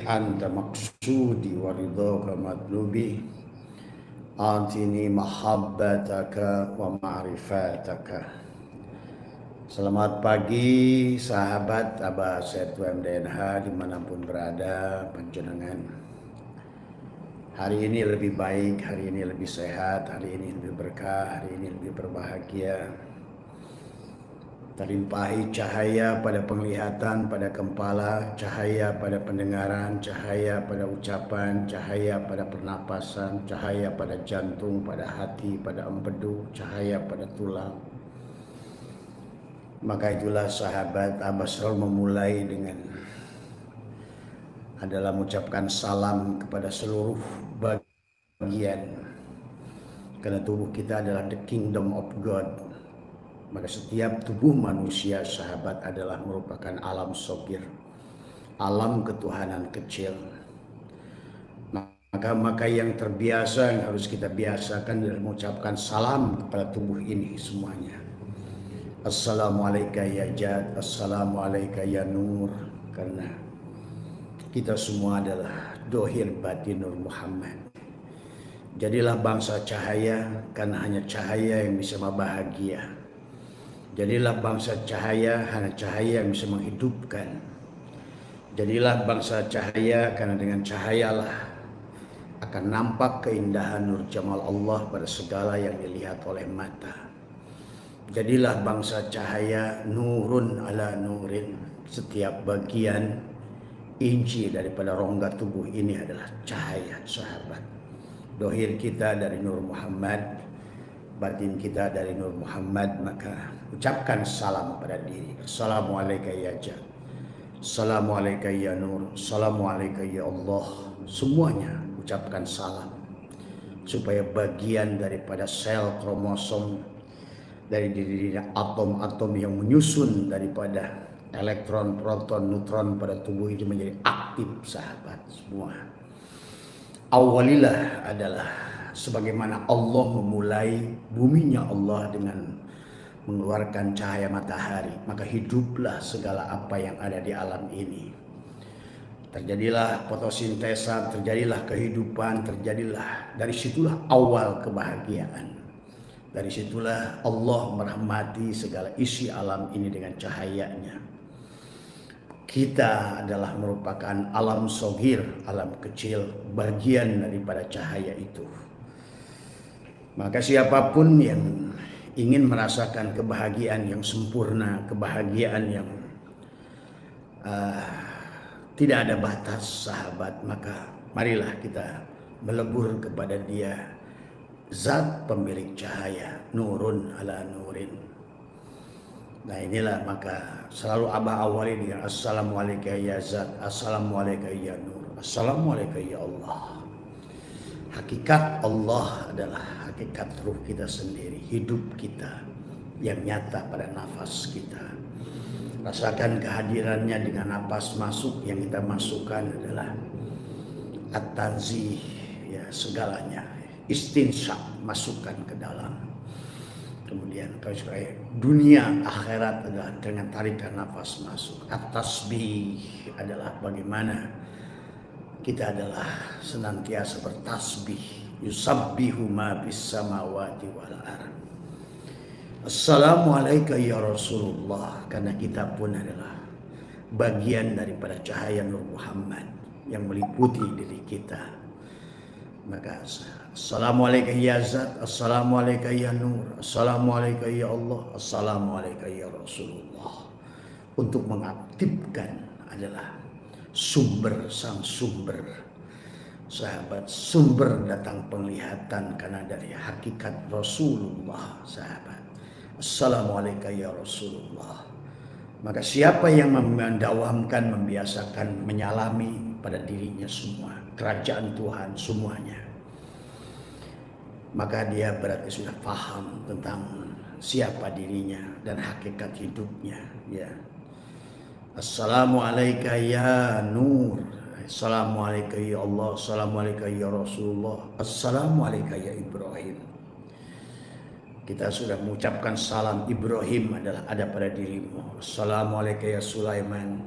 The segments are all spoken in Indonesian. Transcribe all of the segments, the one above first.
anta maqsudi wa ridhaka matlubi atini mahabbataka wa ma'rifataka. Selamat pagi sahabat Abah Setu MDNH dimanapun berada panjenengan. Hari ini lebih baik, hari ini lebih sehat, hari ini lebih berkah, hari ini lebih berbahagia. Terlimpahi cahaya pada penglihatan, pada kepala, cahaya pada pendengaran, cahaya pada ucapan, cahaya pada pernapasan, cahaya pada jantung, pada hati, pada empedu, cahaya pada tulang. Maka itulah sahabat Abah selalu memulai dengan adalah mengucapkan salam kepada seluruh bagian. Karena tubuh kita adalah the kingdom of God. Maka setiap tubuh manusia sahabat adalah merupakan alam sogir, alam ketuhanan kecil. Maka yang terbiasa yang harus kita biasakan adalah mengucapkan salam kepada tubuh ini semuanya. Assalamualaikum ya Jad, Assalamualaikum ya Nur. Karena kita semua adalah dohir batin Nur Muhammad. Jadilah bangsa cahaya, karena hanya cahaya yang bisa membahagia. Jadilah bangsa cahaya, hanya cahaya yang bisa menghidupkan. Jadilah bangsa cahaya, karena dengan cahayalah akan nampak keindahan nur jamal Allah pada segala yang dilihat oleh mata. Jadilah bangsa cahaya, nurun ala nurin. Setiap bagian inci daripada rongga tubuh ini adalah cahaya sahabat. Dohir kita dari Nur Muhammad, batin kita dari Nur Muhammad, maka ucapkan salam pada diri. Assalamualaikum ya Jad, Assalamualaikum ya Nur, Assalamualaikum ya Allah. Semuanya ucapkan salam supaya bagian daripada sel kromosom dari diri atom-atom yang menyusun daripada elektron, proton, neutron pada tubuh ini menjadi aktif sahabat semua. Awalilah adalah sebagaimana Allah memulai buminya Allah dengan mengeluarkan cahaya matahari, maka hiduplah segala apa yang ada di alam ini. Terjadilah fotosintesa, terjadilah kehidupan, terjadilah, dari situlah awal kebahagiaan. Dari situlah Allah merahmati segala isi alam ini dengan cahayanya. Kita adalah merupakan alam sogir, alam kecil, bagian daripada cahaya itu. Maka siapapun yang ingin merasakan kebahagiaan yang sempurna, kebahagiaan yang tidak ada batas sahabat, maka marilah kita melebur kepada Dia, zat pemilik cahaya, nurun ala nurin. Nah inilah maka selalu Abah awali dengan Assalamualaikum ya Zat, Assalamualaikum ya Nur, Assalamualaikum ya Allah. Hakikat Allah adalah hakikat ruh kita sendiri, hidup kita yang nyata pada nafas kita. Rasakan kehadirannya dengan nafas masuk, yang kita masukkan adalah at-tanzih, ya segalanya, istinsyak, masukkan ke dalam. Kemudian dunia akhirat adalah dengan tarikan nafas masuk. At-tasbih adalah bagaimana kita adalah senantiasa bertasbih. Yusabbihu ma bis samawati wal ardh. Assalamualaikum ya Rasulullah, karena kita pun adalah bagian daripada cahaya Nur Muhammad yang meliputi diri kita. Maka Assalamualaikum ya Zat, Assalamualaikum ya Nur, Assalamualaikum ya Allah, Assalamualaikum ya Rasulullah. Untuk mengaktifkan adalah sumber, sang sumber sahabat, sumber datang penglihatan karena dari hakikat Rasulullah sahabat. Assalamualaikum ya Rasulullah. Maka siapa yang mendawamkan, membiasakan, menyalami pada dirinya semua kerajaan Tuhan semuanya, maka dia berarti sudah paham tentang siapa dirinya dan hakikat hidupnya. Ya. Assalamualaikum ya Nur, Assalamualaikum ya Allah, Assalamualaikum ya Rasulullah, Assalamualaikum ya Ibrahim. Kita sudah mengucapkan salam Ibrahim adalah ada pada dirimu. Assalamualaikum ya Sulaiman,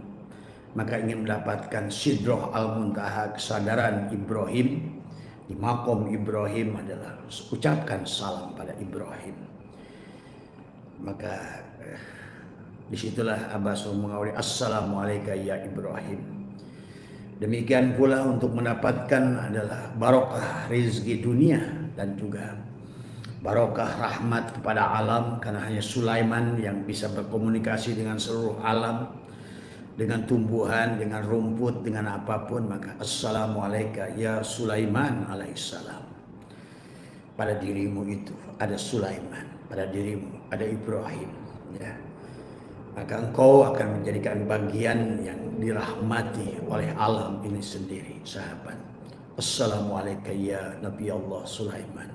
maka ingin mendapatkan Sidrah al-Muntaha, kesadaran Ibrahim di maqam Ibrahim adalah ucapkan salam pada Ibrahim. Maka disitulah Abbas mengawali Assalamualaikum ya Ibrahim. Demikian pula untuk mendapatkan adalah barokah rezeki dunia dan juga barokah rahmat kepada alam, karena hanya Sulaiman yang bisa berkomunikasi dengan seluruh alam, dengan tumbuhan, dengan rumput, dengan apapun. Maka Assalamualaikum ya Sulaiman alaihissalam. Pada dirimu itu ada Sulaiman, pada dirimu ada Ibrahim, ya. Maka engkau akan menjadikan bagian yang dirahmati oleh alam ini sendiri, sahabat. Assalamualaikum ya Nabi Allah Sulaiman.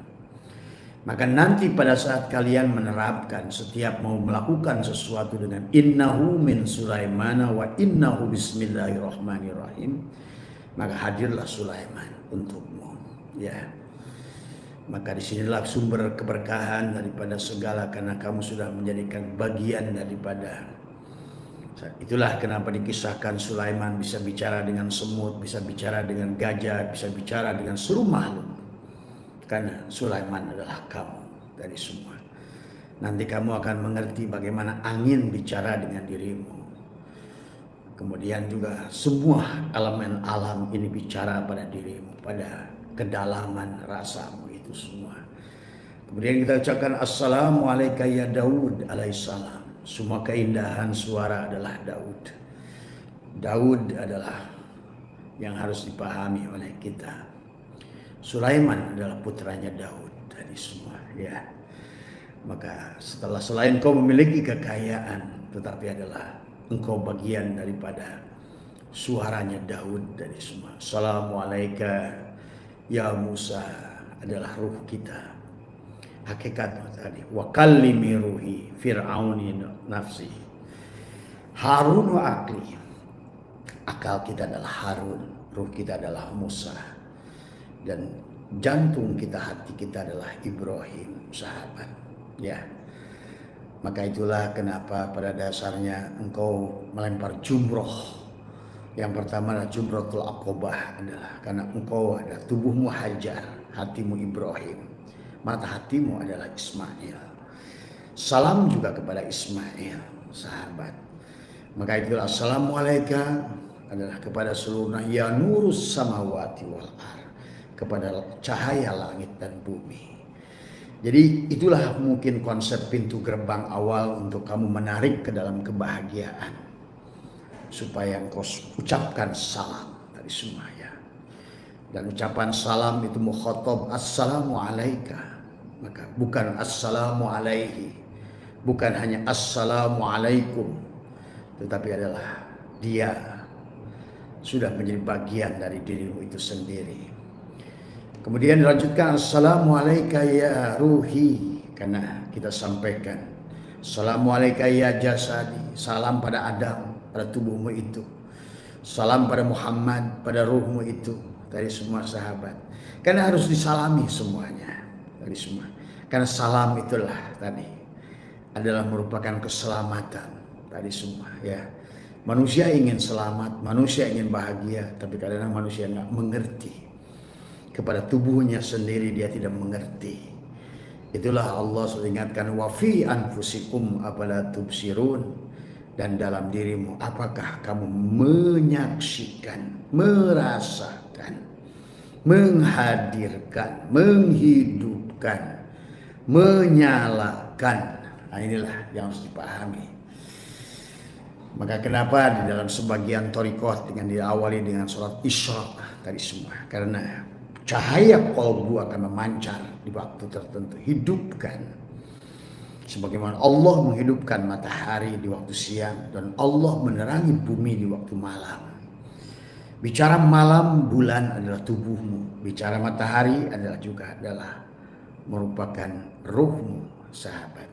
Maka nanti pada saat kalian menerapkan setiap mau melakukan sesuatu dengan innahu min Sulaimana wa innahu bismillahirrahmanirrahim, maka hadirlah Sulaiman untukmu, ya. Maka disinilah sumber keberkahan daripada segala, karena kamu sudah menjadikan bagian daripada. Itulah kenapa dikisahkan Sulaiman bisa bicara dengan semut, bisa bicara dengan gajah, bisa bicara dengan seluruh makhluk. Karena Sulaiman adalah kamu dari semua. Nanti kamu akan mengerti bagaimana angin bicara dengan dirimu. Kemudian juga semua elemen alam ini bicara pada dirimu, pada kedalaman rasamu itu semua. Kemudian kita ucapkan Assalamualaikum ya Daud alaihissalam. Semua keindahan suara adalah Daud. Daud adalah yang harus dipahami oleh kita. Sulaiman adalah putranya Daud dari semua, ya. Maka setelah selain kau memiliki kekayaan, tetapi adalah engkau bagian daripada suaranya Daud dari semua. Assalamualaikum ya Musa adalah ruh kita. Hakikatnya tadi wa kallimi ruhi fir'auni nafsi. Harun wa akli. Akal kita adalah Harun, ruh kita adalah Musa. Dan jantung kita, hati kita adalah Ibrahim, sahabat, ya. Maka itulah kenapa pada dasarnya engkau melempar jumroh. Yang pertama adalah jumrotul aqobah, adalah karena engkau ada tubuhmu Hajar, hatimu Ibrahim, mata hatimu adalah Ismail. Salam juga kepada Ismail, sahabat. Maka itulah Assalamualaikum adalah kepada seluruh ya nurus samawati wal ardh, kepada cahaya langit dan bumi. Jadi itulah mungkin konsep pintu gerbang awal untuk kamu menarik ke dalam kebahagiaan, supaya engkau ucapkan salam dari semua, ya. Dan ucapan salam itu mukhatab Assalamualaikum, maka bukan Assalamu alaihi, bukan hanya Assalamualaikum, tetapi adalah dia sudah menjadi bagian dari dirimu itu sendiri. Kemudian dilanjutkan Assalamualaikum ya ruhi, karena kita sampaikan Assalamualaikum ya jasadi, salam pada Adam, pada tubuhmu itu. Salam pada Muhammad, pada ruhmu itu, dari semua sahabat. Karena harus disalami semuanya, dari semua. Karena salam itulah tadi adalah merupakan keselamatan tadi semua, ya. Manusia ingin selamat, manusia ingin bahagia, tapi kadang-kadang manusia nggak mengerti. Kepada tubuhnya sendiri dia tidak mengerti. Itulah Allah ingatkan wa fi anfusikum afala tubsirun, dan dalam dirimu apakah kamu menyaksikan, merasakan, menghadirkan, menghidupkan, menyalakan. Nah, inilah yang harus dipahami. Maka kenapa di dalam sebagian thariqah dengan diawali dengan sholat isyraq tadi semua, karena cahaya qalbu akan memancar di waktu tertentu. Hidupkan. Sebagaimana Allah menghidupkan matahari di waktu siang dan Allah menerangi bumi di waktu malam. Bicara malam bulan adalah tubuhmu. Bicara matahari adalah merupakan ruhmu, sahabat.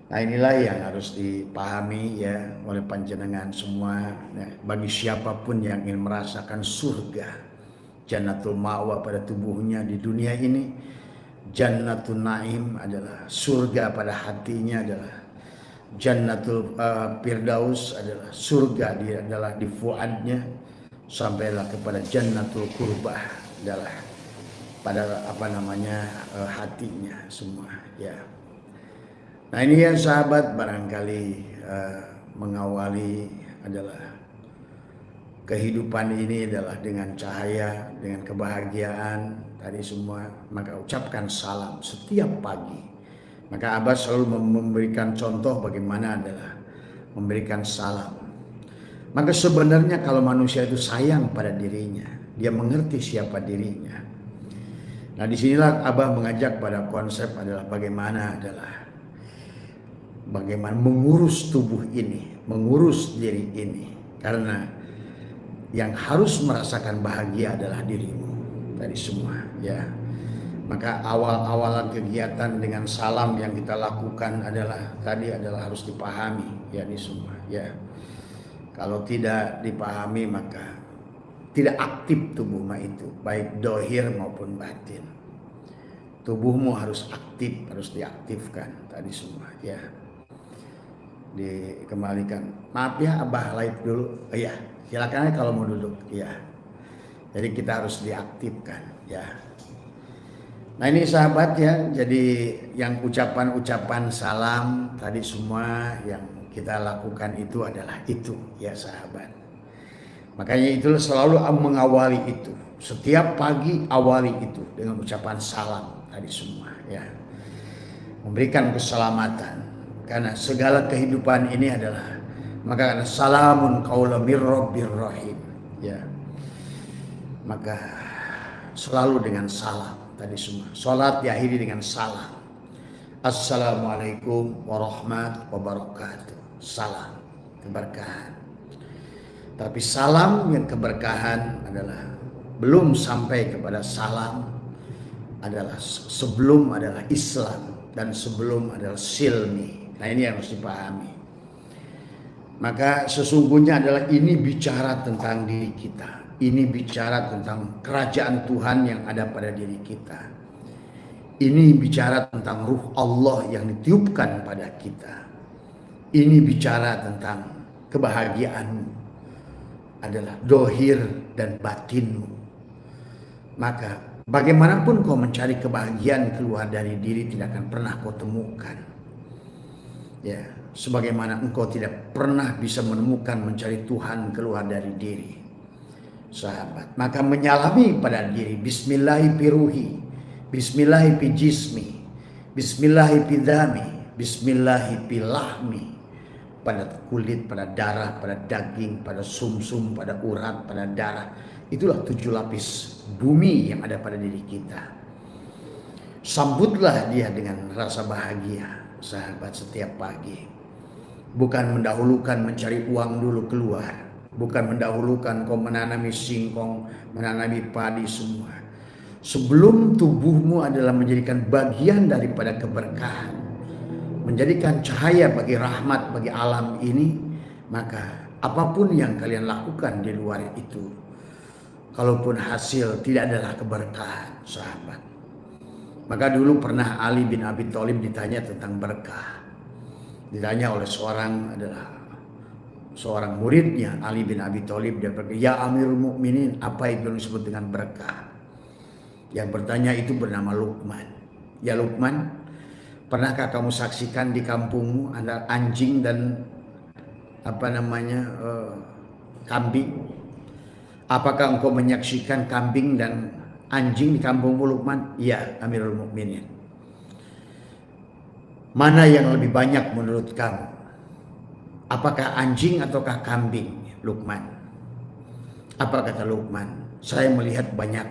Nah, inilah yang harus dipahami, ya, oleh panjenengan semua. Nah, bagi siapapun yang ingin merasakan surga, Jannatul Ma'wa pada tubuhnya di dunia ini, Jannatul Naim adalah surga pada hatinya, adalah Jannatul Firdaus adalah surga, dia adalah di fuadnya, sampailah kepada Jannatul Qurbah adalah pada hatinya semua ya. Nah ini yang sahabat barangkali mengawali adalah kehidupan ini adalah dengan cahaya, dengan kebahagiaan tadi semua, maka ucapkan salam setiap pagi. Maka Abah selalu memberikan contoh bagaimana adalah memberikan salam. Maka sebenarnya kalau manusia itu sayang pada dirinya, dia mengerti siapa dirinya. Nah disinilah Abah mengajak pada konsep adalah bagaimana mengurus tubuh ini, mengurus diri ini. Karena yang harus merasakan bahagia adalah dirimu tadi semua ya. Maka awal-awalan kegiatan dengan salam yang kita lakukan adalah harus dipahami ya ini semua ya. Kalau tidak dipahami maka tidak aktif tubuh itu, baik dohir maupun batin. Tubuhmu harus aktif, harus diaktifkan tadi semua ya. Dikembalikan. Maaf ya Abah live dulu. Oh, ya, silakan kalau mau duduk ya. Jadi kita harus diaktifkan ya. Nah ini sahabat ya, jadi yang ucapan-ucapan salam tadi semua yang kita lakukan itu adalah itu ya sahabat. Makanya itulah selalu mengawali itu. Setiap pagi awali itu dengan ucapan salam tadi semua ya. Memberikan keselamatan. Karena segala kehidupan ini adalah maka salamun qaulan mir rabbir rahim ya. Maka selalu dengan salam tadi semua. Salat diakhiri dengan salam. Assalamualaikum warahmatullahi wabarakatuh. Salam keberkahan. Tapi salam yang keberkahan adalah belum sampai kepada salam adalah sebelum adalah Islam dan sebelum adalah silmi. Nah ini yang harus dipahami. Maka sesungguhnya adalah ini bicara tentang diri kita. Ini bicara tentang kerajaan Tuhan yang ada pada diri kita. Ini bicara tentang ruh Allah yang ditiupkan pada kita. Ini bicara tentang kebahagiaanmu adalah dohir dan batinmu. Maka bagaimanapun kau mencari kebahagiaan keluar dari diri tidak akan pernah kau temukan. Ya, sebagaimana engkau tidak pernah bisa menemukan mencari Tuhan keluar dari diri. Sahabat, maka menyalami pada diri bismillahi piruhi, bismillahi pi jismi, bismillahi pi dami, bismillahi pi lahmi, pada kulit, pada darah, pada daging, pada sumsum, pada urat, pada darah. Itulah 7 lapis bumi yang ada pada diri kita. Sambutlah dia dengan rasa bahagia sahabat setiap pagi. Bukan mendahulukan mencari uang dulu keluar. Bukan mendahulukan kau menanami singkong, menanami padi semua. Sebelum tubuhmu adalah menjadikan bagian daripada keberkahan, menjadikan cahaya bagi rahmat bagi alam ini, maka apapun yang kalian lakukan di luar itu, kalaupun hasil tidak adalah keberkahan sahabat. Maka dulu pernah Ali bin Abi Thalib ditanya tentang berkah. Ditanya oleh seorang muridnya Ali bin Abi Thalib, dia berkata, "Ya Amirul Mukminin, apa itu yang disebut dengan berkah?" Yang bertanya itu bernama Luqman. "Ya Luqman, pernahkah kamu saksikan di kampungmu ada anjing dan kambing? Apakah engkau menyaksikan kambing dan anjing di kampungmu Luqman?" "Ya Amirul Mukminin." "Mana yang lebih banyak menurut kamu? Apakah anjing ataukah kambing, Luqman?" Apa kata Luqman? "Saya melihat banyak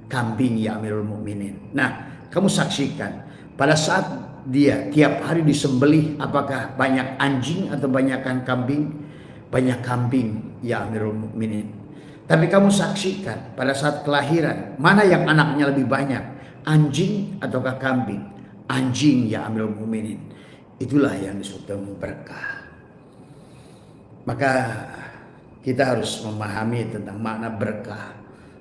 kambing ya Amirul Mukminin." Nah, kamu saksikan pada saat dia tiap hari disembelih, apakah banyak anjing atau banyakkan kambing? Banyak kambing ya Amirul Mukminin. Tapi kamu saksikan pada saat kelahiran, mana yang anaknya lebih banyak? Anjing ataukah kambing? Anjing ya Amirul Mukminin. Itulah yang disebut berkah. Maka kita harus memahami tentang makna berkah.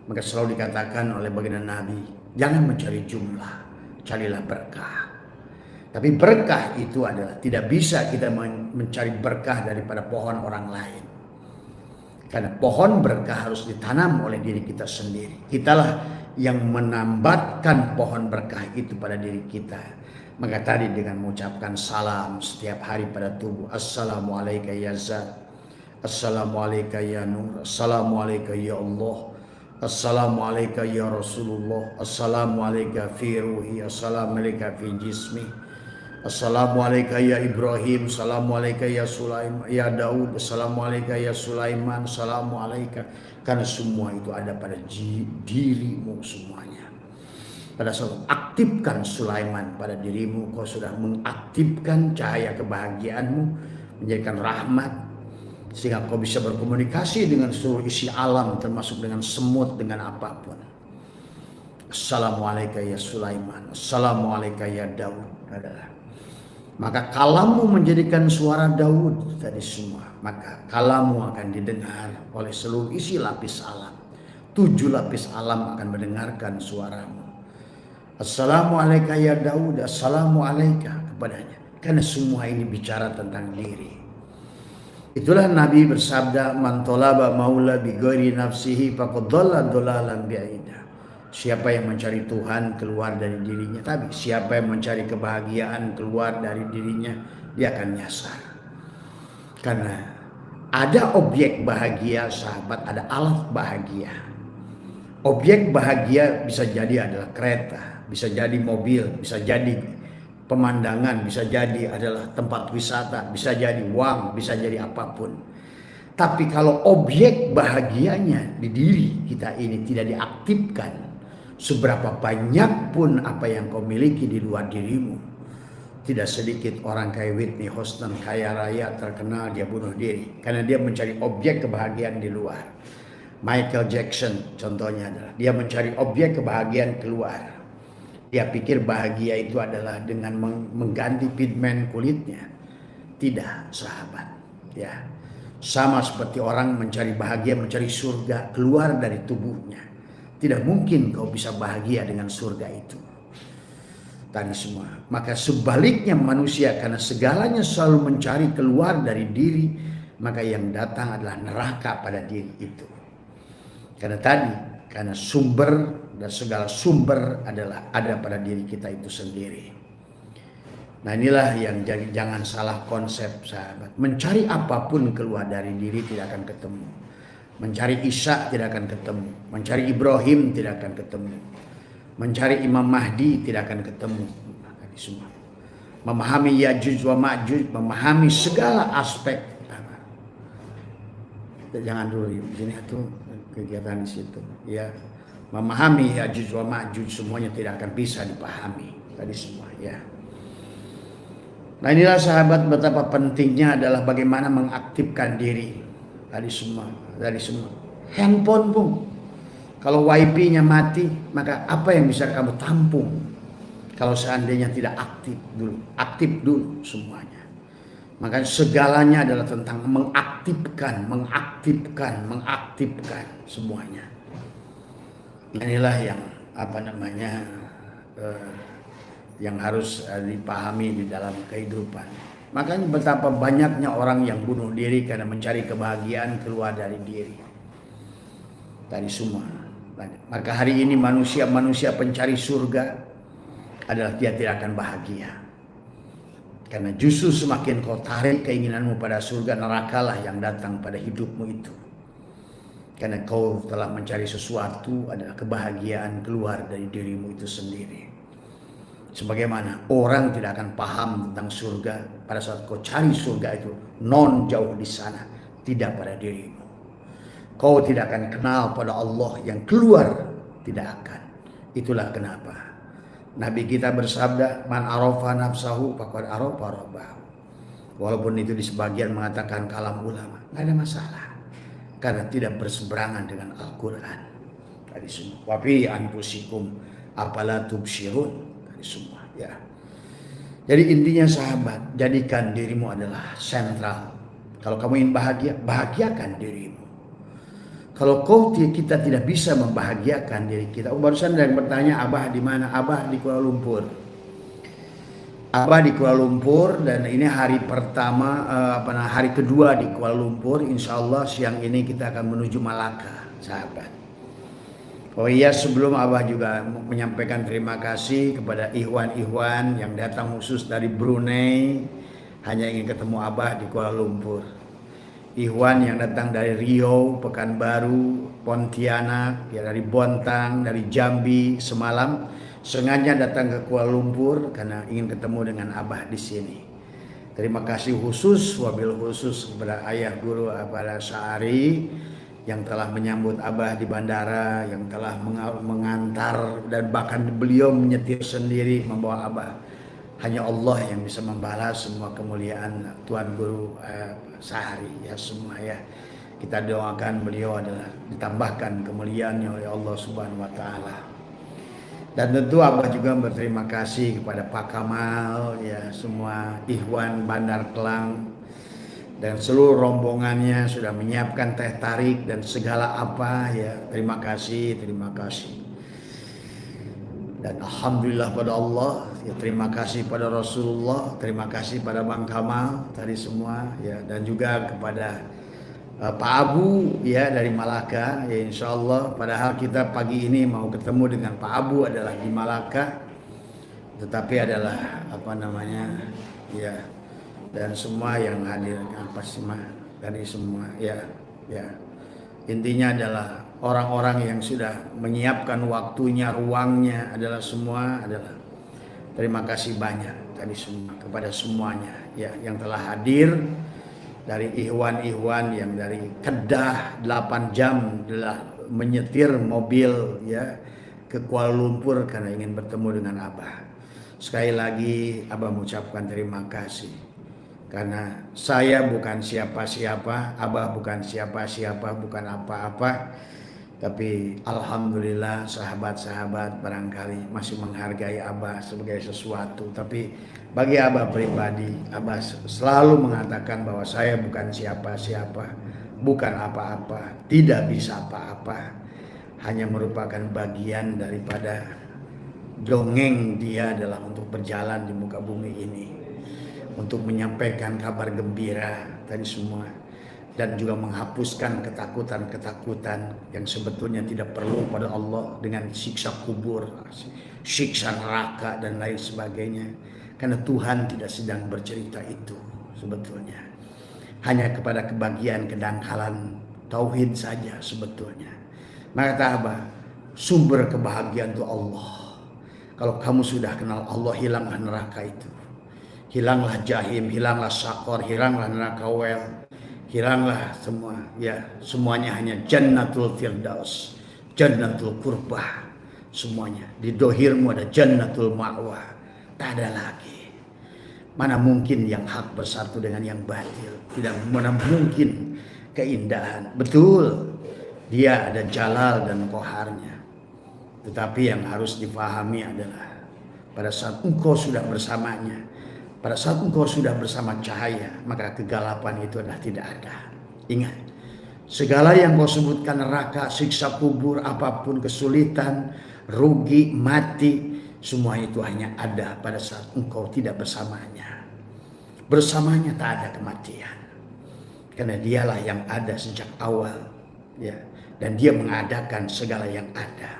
Maka selalu dikatakan oleh baginda Nabi, jangan mencari jumlah, carilah berkah. Tapi berkah itu adalah tidak bisa kita mencari berkah daripada pohon orang lain. Karena pohon berkah harus ditanam oleh diri kita sendiri. Kitalah yang menambatkan pohon berkah itu pada diri kita. Maka tadi dengan mengucapkan salam setiap hari pada tubuh. Assalamualaikum ya Zat. Assalamualaikum ya Nur. Assalamualaikum ya Allah. Assalamualaikum ya Rasulullah. Assalamualaikum fi ruhi. Assalamualaikum fi jismi. Assalamualaikum ya Ibrahim. Assalamualaikum ya Sulaiman, ya Daud. Assalamualaikum ya Sulaiman. Assalamualaikum. Karena semua itu ada pada dirimu semuanya. Pada saat aktifkan Sulaiman pada dirimu, kau sudah mengaktifkan cahaya kebahagiaanmu, menjadikan rahmat, sehingga kau bisa berkomunikasi dengan seluruh isi alam, termasuk dengan semut, dengan apapun. Assalamualaikum ya Sulaiman. Assalamualaikum ya Daud. Adalah. Maka kalamu menjadikan suara Daud tadi semua. Maka kalamu akan didengar oleh seluruh isi lapis alam. 7 lapis alam akan mendengarkan suaramu. Assalamualaikum ya Daud. Assalamualaikum kepadanya. Karena semua ini bicara tentang diri. Itulah Nabi bersabda, man talaba maula bi ghairi nafsihi faqad dhalla dhalalan bi'ida. Siapa yang mencari Tuhan keluar dari dirinya, tapi siapa yang mencari kebahagiaan keluar dari dirinya, dia akan nyasar. Karena ada objek bahagia, sahabat, ada alat bahagia. Objek bahagia bisa jadi adalah kereta, bisa jadi mobil, bisa jadi pemandangan, bisa jadi adalah tempat wisata, bisa jadi uang, bisa jadi apapun. Tapi kalau objek bahagianya di diri kita ini tidak diaktifkan, seberapa banyak pun apa yang kau miliki di luar dirimu. Tidak sedikit orang kayak Whitney Houston, kaya raya, terkenal, dia bunuh diri karena dia mencari objek kebahagiaan di luar. Michael Jackson contohnya adalah dia mencari objek kebahagiaan keluar. Dia pikir bahagia itu adalah dengan mengganti pigmen kulitnya. Tidak, sahabat. Ya, sama seperti orang mencari bahagia, mencari surga keluar dari tubuhnya. Tidak mungkin kau bisa bahagia dengan surga itu. Tadi semua. Maka sebaliknya manusia, karena segalanya selalu mencari keluar dari diri, maka yang datang adalah neraka pada diri itu. Karena tadi, karena sumber dan segala sumber adalah ada pada diri kita itu sendiri. Nah inilah yang jadi, jangan salah konsep, sahabat. Mencari apapun keluar dari diri tidak akan ketemu. Mencari Isa tidak akan ketemu. Mencari Ibrahim tidak akan ketemu. Mencari Imam Mahdi tidak akan ketemu. Tadi semua. Memahami Yajuj wa Ma'juj, memahami segala aspek. Jangan dulu di sini itu kegiatan di situ. Ya, memahami Yajuj wa Ma'juj semuanya tidak akan bisa dipahami. Tadi semua ya. Nah inilah sahabat betapa pentingnya adalah bagaimana mengaktifkan diri. Tadi semua. Handphone pun kalau wifi-nya mati, maka apa yang bisa kamu tampung kalau seandainya tidak aktif dulu semuanya. Maka segalanya adalah tentang mengaktifkan semuanya. Inilah yang yang harus dipahami di dalam kehidupan. Makanya betapa banyaknya orang yang bunuh diri karena mencari kebahagiaan keluar dari diri. Tadi semua. Maka hari ini manusia pencari surga adalah dia tidak akan bahagia. Karena justru semakin kau tarik keinginanmu pada surga, nerakalah yang datang pada hidupmu itu. Karena kau telah mencari sesuatu adalah kebahagiaan keluar dari dirimu itu sendiri. Sebagaimana orang tidak akan paham tentang surga pada saat kau cari surga itu non jauh di sana, tidak pada dirimu. Kau tidak akan kenal pada Allah yang keluar, tidak akan. Itulah kenapa Nabi kita bersabda, man arafa nafsahu faqad arafa rabbahu. Walaupun itu di sebagian mengatakan kalam ulama, nggak ada masalah, karena tidak berseberangan dengan Al-Quran. Tadi semua. Wa fi anfusikum afala tubsirun. Semua ya. Jadi intinya sahabat, jadikan dirimu adalah sentral. Kalau kamu ingin bahagia, bahagiakan dirimu. Kalau kita tidak bisa membahagiakan diri kita. Barusan ada yang bertanya, Abah di mana? Abah di Kuala Lumpur. Abah di Kuala Lumpur, dan ini hari pertama, hari kedua di Kuala Lumpur. Insya Allah siang ini kita akan menuju Malaka, sahabat. Oh iya, sebelum Abah juga menyampaikan terima kasih kepada ikhwan-ikhwan yang datang khusus dari Brunei, hanya ingin ketemu Abah di Kuala Lumpur. Ikhwan yang datang dari Riau, Pekanbaru, Pontianak, ya dari Bontang, dari Jambi semalam sengaja datang ke Kuala Lumpur karena ingin ketemu dengan Abah di sini. Terima kasih khusus, wabil khusus kepada ayah guru Abah Sa'ari yang telah menyambut Abah di bandara, yang telah mengantar, dan bahkan beliau menyetir sendiri membawa Abah. Hanya Allah yang bisa membalas semua kemuliaan Tuan Guru Sa'ari, ya semua ya. Kita doakan beliau adalah ditambahkan kemuliaannya oleh Allah Subhanahu wa taala. Dan tentu Abah juga berterima kasih kepada Pak Kamal, ya semua ikhwan Bandar Kelang dan seluruh rombongannya sudah menyiapkan teh tarik dan segala apa, ya terima kasih. Dan alhamdulillah pada Allah, ya terima kasih pada Rasulullah, terima kasih pada Bang Kamal tadi semua, ya, dan juga kepada Pak Abu, ya dari Malaka, ya insya Allah. Padahal kita pagi ini mau ketemu dengan Pak Abu adalah di Malaka, tetapi adalah ya, dan semua yang hadir dari semua, ya intinya adalah orang-orang yang sudah menyiapkan waktunya, ruangnya, adalah semua adalah terima kasih banyak tadi semua kepada semuanya, ya yang telah hadir. Dari ikhwan-ikhwan yang dari Kedah 8 jam telah menyetir mobil, ya ke Kuala Lumpur karena ingin bertemu dengan Abah. Sekali lagi Abah mengucapkan terima kasih, karena saya bukan siapa-siapa, Abah bukan siapa-siapa, bukan apa-apa, tapi alhamdulillah sahabat-sahabat barangkali masih menghargai Abah sebagai sesuatu. Tapi bagi Abah pribadi, Abah selalu mengatakan bahwa saya bukan siapa-siapa, bukan apa-apa, tidak bisa apa-apa, hanya merupakan bagian daripada dongeng dia adalah untuk berjalan di muka bumi ini, untuk menyampaikan kabar gembira tadi semua, dan juga menghapuskan ketakutan-ketakutan yang sebetulnya tidak perlu pada Allah dengan siksa kubur, siksa neraka dan lain sebagainya. Karena Tuhan tidak sedang bercerita itu sebetulnya. Hanya kepada kebahagiaan kedangkalan tauhid saja sebetulnya. Maka kata Abah, sumber kebahagiaan itu Allah. Kalau kamu sudah kenal Allah, hilanglah neraka itu. Hilanglah jahim, hilanglah sakor, hilanglah neraka wel, hilanglah semua, ya semuanya hanya jannatul firdaus, jannatul qurbah, semuanya. Di dohirmu ada jannatul ma'wah. Tak ada lagi. Mana mungkin yang hak bersatu dengan yang batil? Tidak mana mungkin keindahan. Betul, dia ada jalal dan koharnya. Tetapi yang harus dipahami adalah pada saat engkau sudah bersamanya, pada saat engkau sudah bersama cahaya, maka kegelapan itu adalah tidak ada. Ingat, segala yang kau sebutkan, neraka, siksa kubur, apapun kesulitan, rugi, mati, semua itu hanya ada pada saat engkau tidak bersamanya. Bersamanya tak ada kematian. Karena dialah yang ada sejak awal, ya, dan dia mengadakan segala yang ada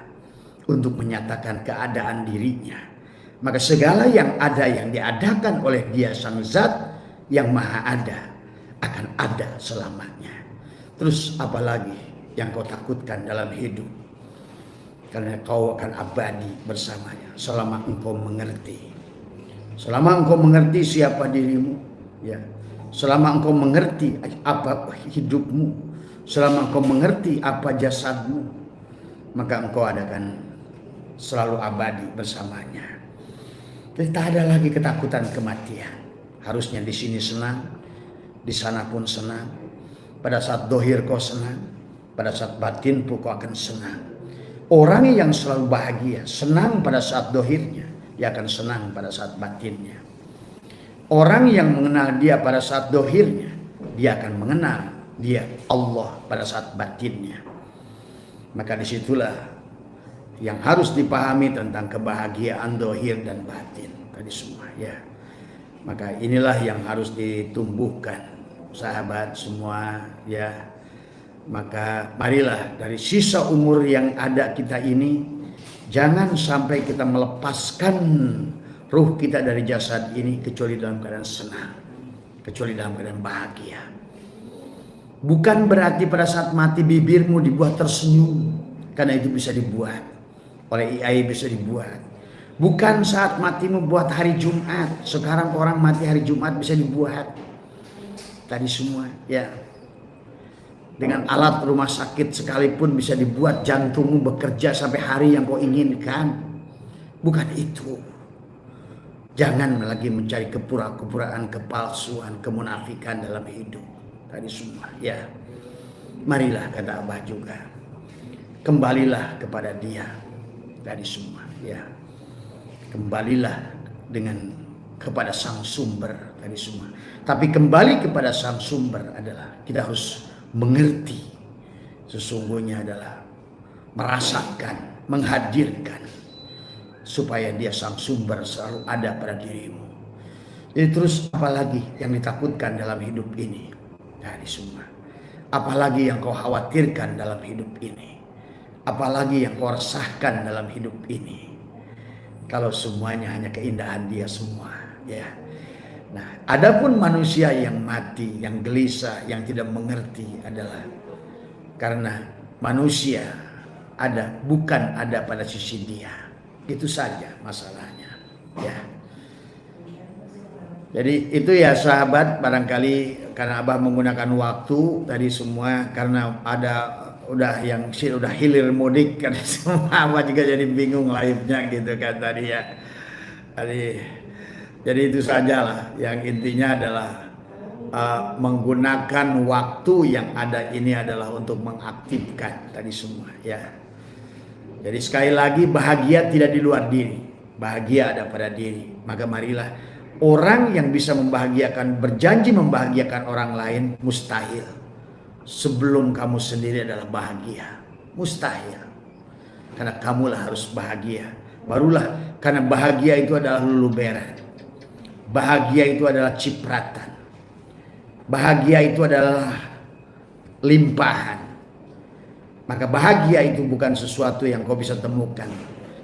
untuk menyatakan keadaan dirinya. Maka segala yang ada yang diadakan oleh dia sang zat yang maha ada akan ada selamanya. Terus apalagi yang kau takutkan dalam hidup? Karena kau akan abadi bersamanya selama engkau mengerti. Selama engkau mengerti siapa dirimu, ya. Selama engkau mengerti apa hidupmu, selama engkau mengerti apa jasadmu, maka engkau akan selalu abadi bersamanya. Jadi tak ada lagi ketakutan kematian. Harusnya di sini senang, di sana pun senang. Pada saat dohir kau senang, pada saat batin pun kau akan senang. Orang yang selalu bahagia, senang pada saat dohirnya, dia akan senang pada saat batinnya. Orang yang mengenal dia pada saat dohirnya, dia akan mengenal dia Allah pada saat batinnya. Maka disitulah yang harus dipahami tentang kebahagiaan dohir dan batin tadi semua, ya. Maka inilah yang harus ditumbuhkan sahabat semua ya. Maka marilah dari sisa umur yang ada kita ini, jangan sampai kita melepaskan ruh kita dari jasad ini kecuali dalam keadaan senang, kecuali dalam keadaan bahagia. Bukan berarti pada saat mati bibirmu dibuat tersenyum, karena itu bisa dibuat oleh AI, bisa dibuat. Bukan saat matimu buat hari Jumat. Sekarang orang mati hari Jumat bisa dibuat. Tadi semua ya. Dengan alat rumah sakit sekalipun bisa dibuat jantungmu bekerja sampai hari yang kau inginkan. Bukan itu. Jangan lagi mencari kepura-puraan, kepalsuan, kemunafikan dalam hidup. Tadi semua ya. Marilah kata Abah juga. Kembalilah kepada Dia. Tadi semua ya. Kembalilah kepada Sang Sumber tadi semua. Tapi kembali kepada Sang Sumber adalah kita harus mengerti sesungguhnya adalah merasakan, menghadirkan supaya Dia Sang Sumber selalu ada pada dirimu. Jadi terus apalagi yang ditakutkan dalam hidup ini? Tadi semua. Apalagi yang kau khawatirkan dalam hidup ini? Apalagi yang kau resahkan dalam hidup ini? Kalau semuanya hanya keindahan Dia semua, ya. Nah, adapun manusia yang mati, yang gelisah, yang tidak mengerti adalah karena manusia bukan ada pada sisi Dia. Itu saja masalahnya, ya. Jadi itu ya sahabat, barangkali karena Abah menggunakan waktu tadi semua karena udah hilir mudik kan semua, Abah juga jadi bingung live-nya gitu kan tadi ya. Jadi itu sajalah, yang intinya adalah menggunakan waktu yang ada ini adalah untuk mengaktifkan tadi semua ya. Jadi sekali lagi bahagia tidak di luar diri, bahagia ada pada diri. Maka marilah orang yang bisa berjanji membahagiakan orang lain mustahil sebelum kamu sendiri adalah bahagia. Mustahil. Karena kamulah harus bahagia. Barulah, karena bahagia itu adalah luluberan. Bahagia itu adalah cipratan. Bahagia itu adalah limpahan. Maka bahagia itu bukan sesuatu yang kau bisa temukan.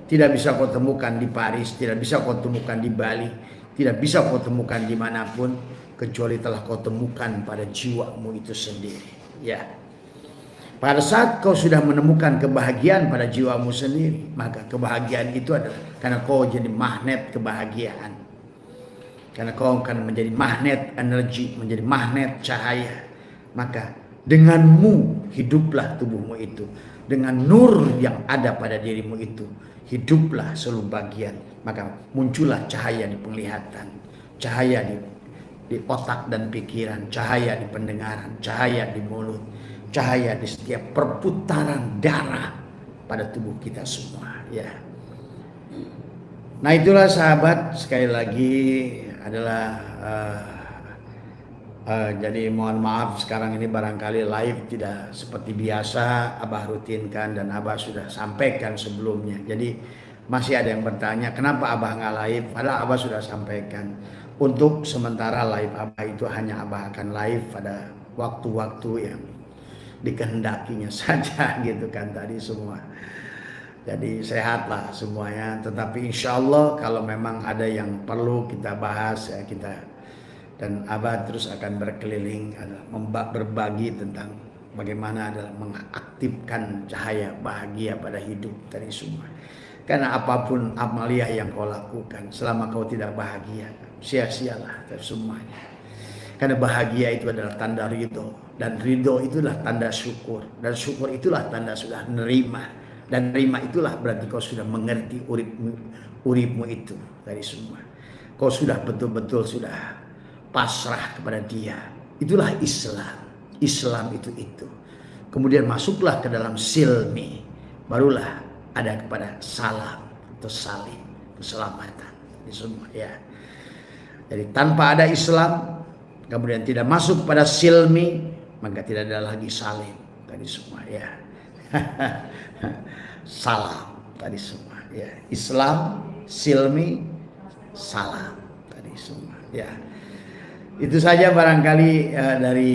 Tidak bisa kau temukan di Paris, tidak bisa kau temukan di Bali, tidak bisa kau temukan dimanapun, kecuali telah kau temukan pada jiwamu itu sendiri. Ya, pada saat kau sudah menemukan kebahagiaan pada jiwamu sendiri, maka kebahagiaan itu adalah karena kau jadi magnet kebahagiaan. Karena kau akan menjadi magnet energi, menjadi magnet cahaya. Maka denganmu hiduplah tubuhmu itu. Dengan nur yang ada pada dirimu itu, hiduplah seluruh bagian. Maka muncullah cahaya di penglihatan, cahaya di otak dan pikiran, cahaya di pendengaran, cahaya di mulut, cahaya di setiap perputaran darah pada tubuh kita semua ya. Nah itulah sahabat, sekali lagi adalah jadi mohon maaf sekarang ini barangkali live tidak seperti biasa Abah rutinkan dan Abah sudah sampaikan sebelumnya. Jadi masih ada yang bertanya kenapa Abah nggak live, padahal Abah sudah sampaikan. Untuk sementara live Abah itu hanya Abah akan live pada waktu-waktu yang dikehendakinya saja gitu kan tadi semua. Jadi sehatlah semuanya. Tetapi insya Allah kalau memang ada yang perlu kita bahas ya kita, dan Abah terus akan berkeliling berbagi tentang bagaimana adalah mengaktifkan cahaya bahagia pada hidup tadi semua. Karena apapun amaliyah yang kau lakukan selama kau tidak bahagia, sia-sialah semuanya. Karena bahagia itu adalah tanda ridho, dan ridho itulah tanda syukur, dan syukur itulah tanda sudah menerima, dan terima itulah berarti kau sudah mengerti uripmu itu dari semua. Kau sudah betul-betul sudah pasrah kepada Dia. Itulah Islam. Islam itu. Kemudian masuklah ke dalam silmi, barulah ada kepada salam atau salim, keselamatan di semua ya. Jadi tanpa ada Islam, kemudian tidak masuk pada silmi, maka tidak ada lagi salim tadi semua ya. Salam tadi semua ya. Islam, silmi, salam tadi semua Ya, itu saja barangkali dari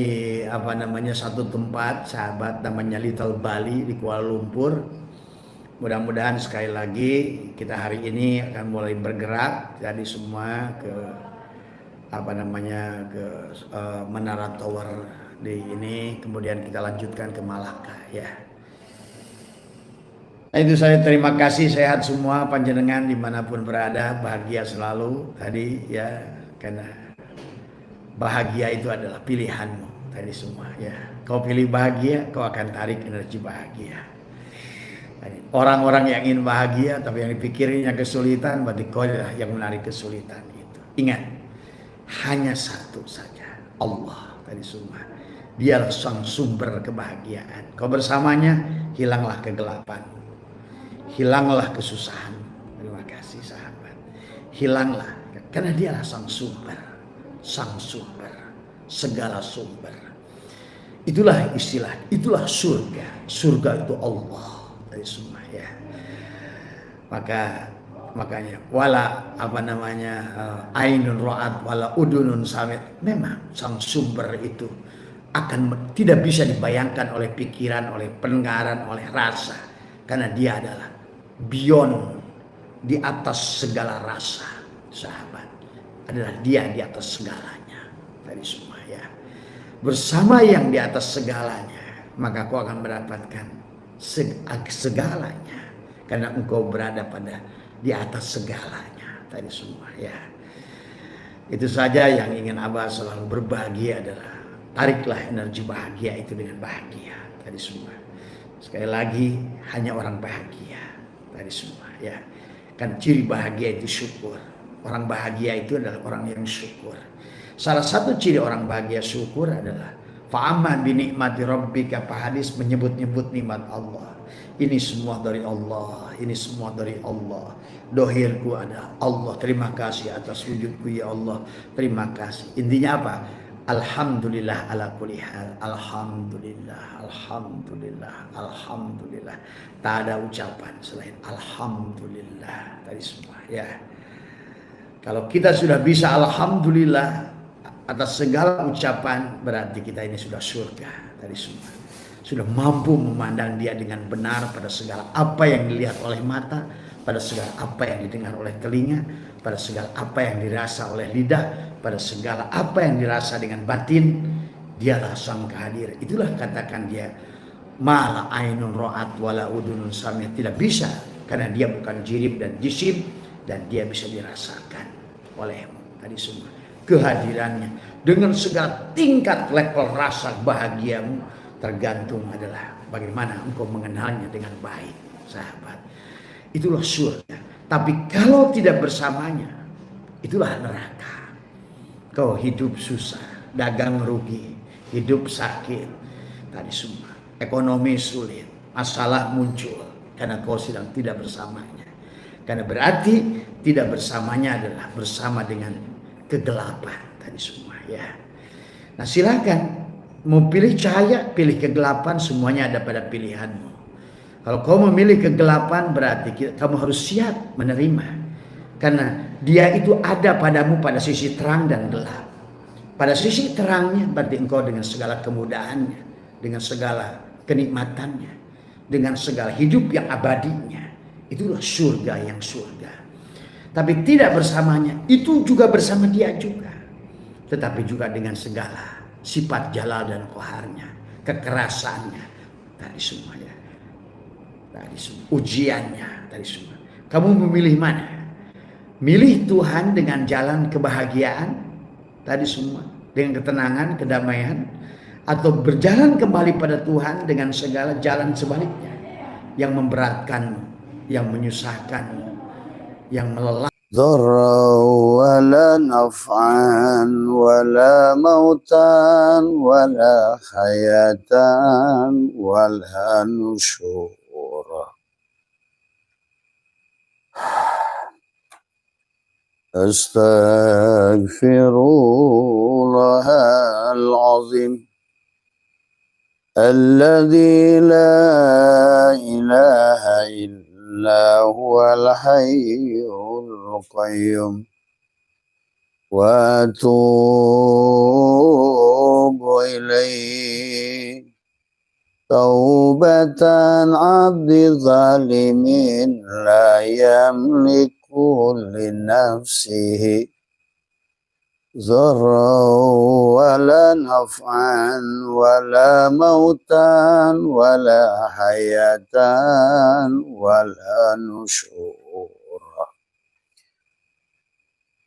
satu tempat sahabat namanya Little Bali di Kuala Lumpur. Mudah-mudahan sekali lagi kita hari ini akan mulai bergerak jadi semua ke Menara Tower di ini, kemudian kita lanjutkan ke Malaka ya. Nah, itu saya terima kasih, sehat semua panjenengan dimanapun berada, bahagia selalu tadi ya, karena bahagia itu adalah pilihanmu tadi semua ya. Kau pilih bahagia, kau akan tarik energi bahagia. Orang-orang yang ingin bahagia tapi yang dipikirin yang kesulitan, berarti kau adalah yang menarik kesulitan itu. Ingat, hanya satu saja, Allah tadi semua. Dialah sang sumber kebahagiaan. Kau bersamanya, hilanglah kegelapan, hilanglah kesusahan. Terima kasih sahabat. Hilanglah, karena dialah sang sumber segala sumber. Itulah istilah, itulah surga. Surga itu Allah dari semua ya. Makanya ainun ra'at wala udunun samit. Memang sang sumber itu akan tidak bisa dibayangkan oleh pikiran, oleh pendengaran, oleh rasa, karena dia adalah beyond, di atas segala rasa. Sahabat, adalah dia di atas segalanya dari semua ya. Bersama yang di atas segalanya, maka kau akan mendapatkan segalanya, karena engkau berada pada di atas segalanya tadi semua ya. Itu saja yang ingin Abah selalu berbahagia adalah tariklah energi bahagia itu dengan bahagia tadi semua. Sekali lagi, hanya orang bahagia tadi semua ya. Kan ciri bahagia itu syukur. Orang bahagia itu adalah orang yang syukur. Salah satu ciri orang bahagia syukur adalah fa'amman bi nikmati rabbika, hadis menyebut-nyebut nikmat Allah. Ini semua dari Allah, ini semua dari Allah. Dohirku ada Allah, terima kasih atas wujudku ya Allah, terima kasih. Intinya apa? Alhamdulillah ala kulli hal. Alhamdulillah, alhamdulillah, alhamdulillah. Tak ada ucapan selain alhamdulillah tadi semua ya. Kalau kita sudah bisa alhamdulillah atas segala ucapan, berarti kita ini sudah surga tadi semua. Sudah mampu memandang dia dengan benar pada segala apa yang dilihat oleh mata, pada segala apa yang didengar oleh telinga, pada segala apa yang dirasa oleh lidah, pada segala apa yang dirasa dengan batin. Dialah sang kehadir. Itulah katakan dia mala ainun ra'at wala udunun samia, tidak bisa, karena dia bukan jirib dan jisim, dan dia bisa dirasakan olehmu tadi semua. Kehadirannya dengan segala tingkat level rasa bahagiamu tergantung adalah bagaimana engkau mengenalnya dengan baik sahabat. Itulah surga. Tapi kalau tidak bersamanya, itulah neraka. Kau hidup susah, dagang rugi, hidup sakit tadi semua, ekonomi sulit, masalah muncul karena kau sedang tidak bersamanya. Karena berarti tidak bersamanya adalah bersama dengan kegelapan tadi semua ya. Nah silakan, mau pilih cahaya, pilih kegelapan, semuanya ada pada pilihanmu. Kalau kau memilih kegelapan, berarti kamu harus siap menerima, karena dia itu ada padamu pada sisi terang dan gelap. Pada sisi terangnya berarti engkau dengan segala kemudahannya, dengan segala kenikmatannya, dengan segala hidup yang abadinya. Itulah surga yang surga. Tapi tidak bersamanya, itu juga bersama dia juga. Tetapi juga dengan segala sifat jalal dan qaharnya, kekerasannya, tadi semuanya, tadi semua, ujiannya, tadi semua. Kamu memilih mana? Milih Tuhan dengan jalan kebahagiaan, tadi semua, dengan ketenangan, kedamaian, atau berjalan kembali pada Tuhan dengan segala jalan sebaliknya, yang memberatkanmu, yang menyusahkanmu, yang melelahkan. ضرا ولا نفعا ولا موتا ولا حياة ولا نشورا أستغفر الله العظيم الذي لا إله إلا هو الحي القيوم وأتوب إليه توبة عبد ظالم لا يملك لنفسه ضرا ولا نفعا ولا موتا ولا حياة ولا نشورا.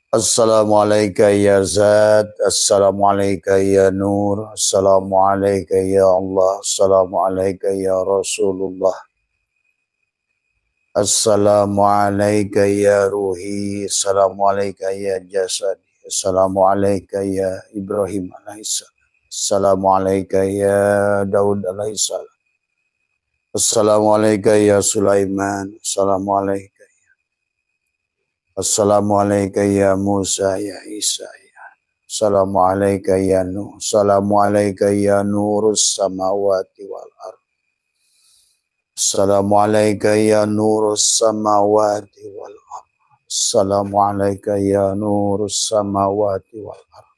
Assalamualaikum ya Zat, Assalamualaikum ya Nur, Assalamualaikum ya Allah, Assalamualaikum ya Rasulullah, Assalamualaikum ya Ruhi, Assalamualaikum ya Jasad, Assalamualaikum ya Ibrahim alaihissalam, Assalamualaikum ya Daud alaihissalam, Assalamualaikum ya Sulaiman, Assalamualaikum, Assalamualaikum ya Musa ya Isa. Assalamualaikum ya Nuh. Assalamualaikum ya Nurus samawati wal ardh. Assalamualaikum ya Nurus samawati wal ardh. Assalamualaikum ya Nurus samawati wal ardh.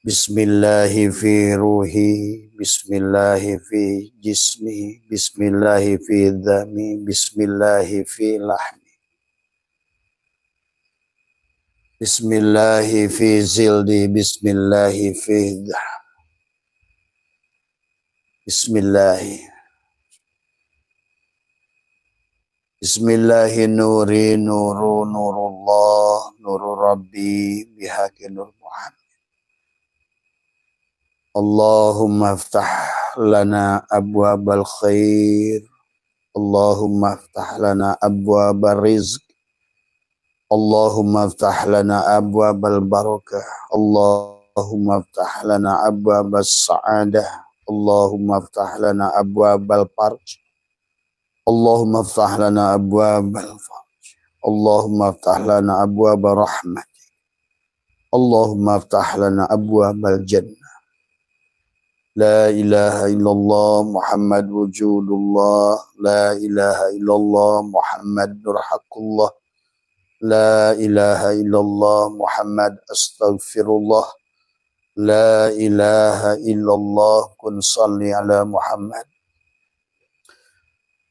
Bismillahi fi ruhi, Bismillahi fi jismi, Bismillahi fi dhami, Bismillahi fi lahmi. Bismillahi fi zildi, Bismillahi fi Bismillahi. Bismillahi nuri nuru nurullah nuru rabbi bihaqi nur Muhammad. Allahumma aftah lana abwabal khair. Allahumma aftah lana abwabal rizq. Allahumma aftah lana abwabal barakah. Allahumma aftah lana abwabal sa'adah. Allahumma aftah lana abwabal farj. Allahumma aftah lana abwabal farj. Allahumma aftah lana abwabal rahmat. Allahumma aftah lana abwabal jannah. La ilaha illallah Muhammad wujudullah. La ilaha illallah Muhammad nurhakullah. La ilaha illallah Muhammad astaghfirullah. La ilaha illallah kun salli ala Muhammad.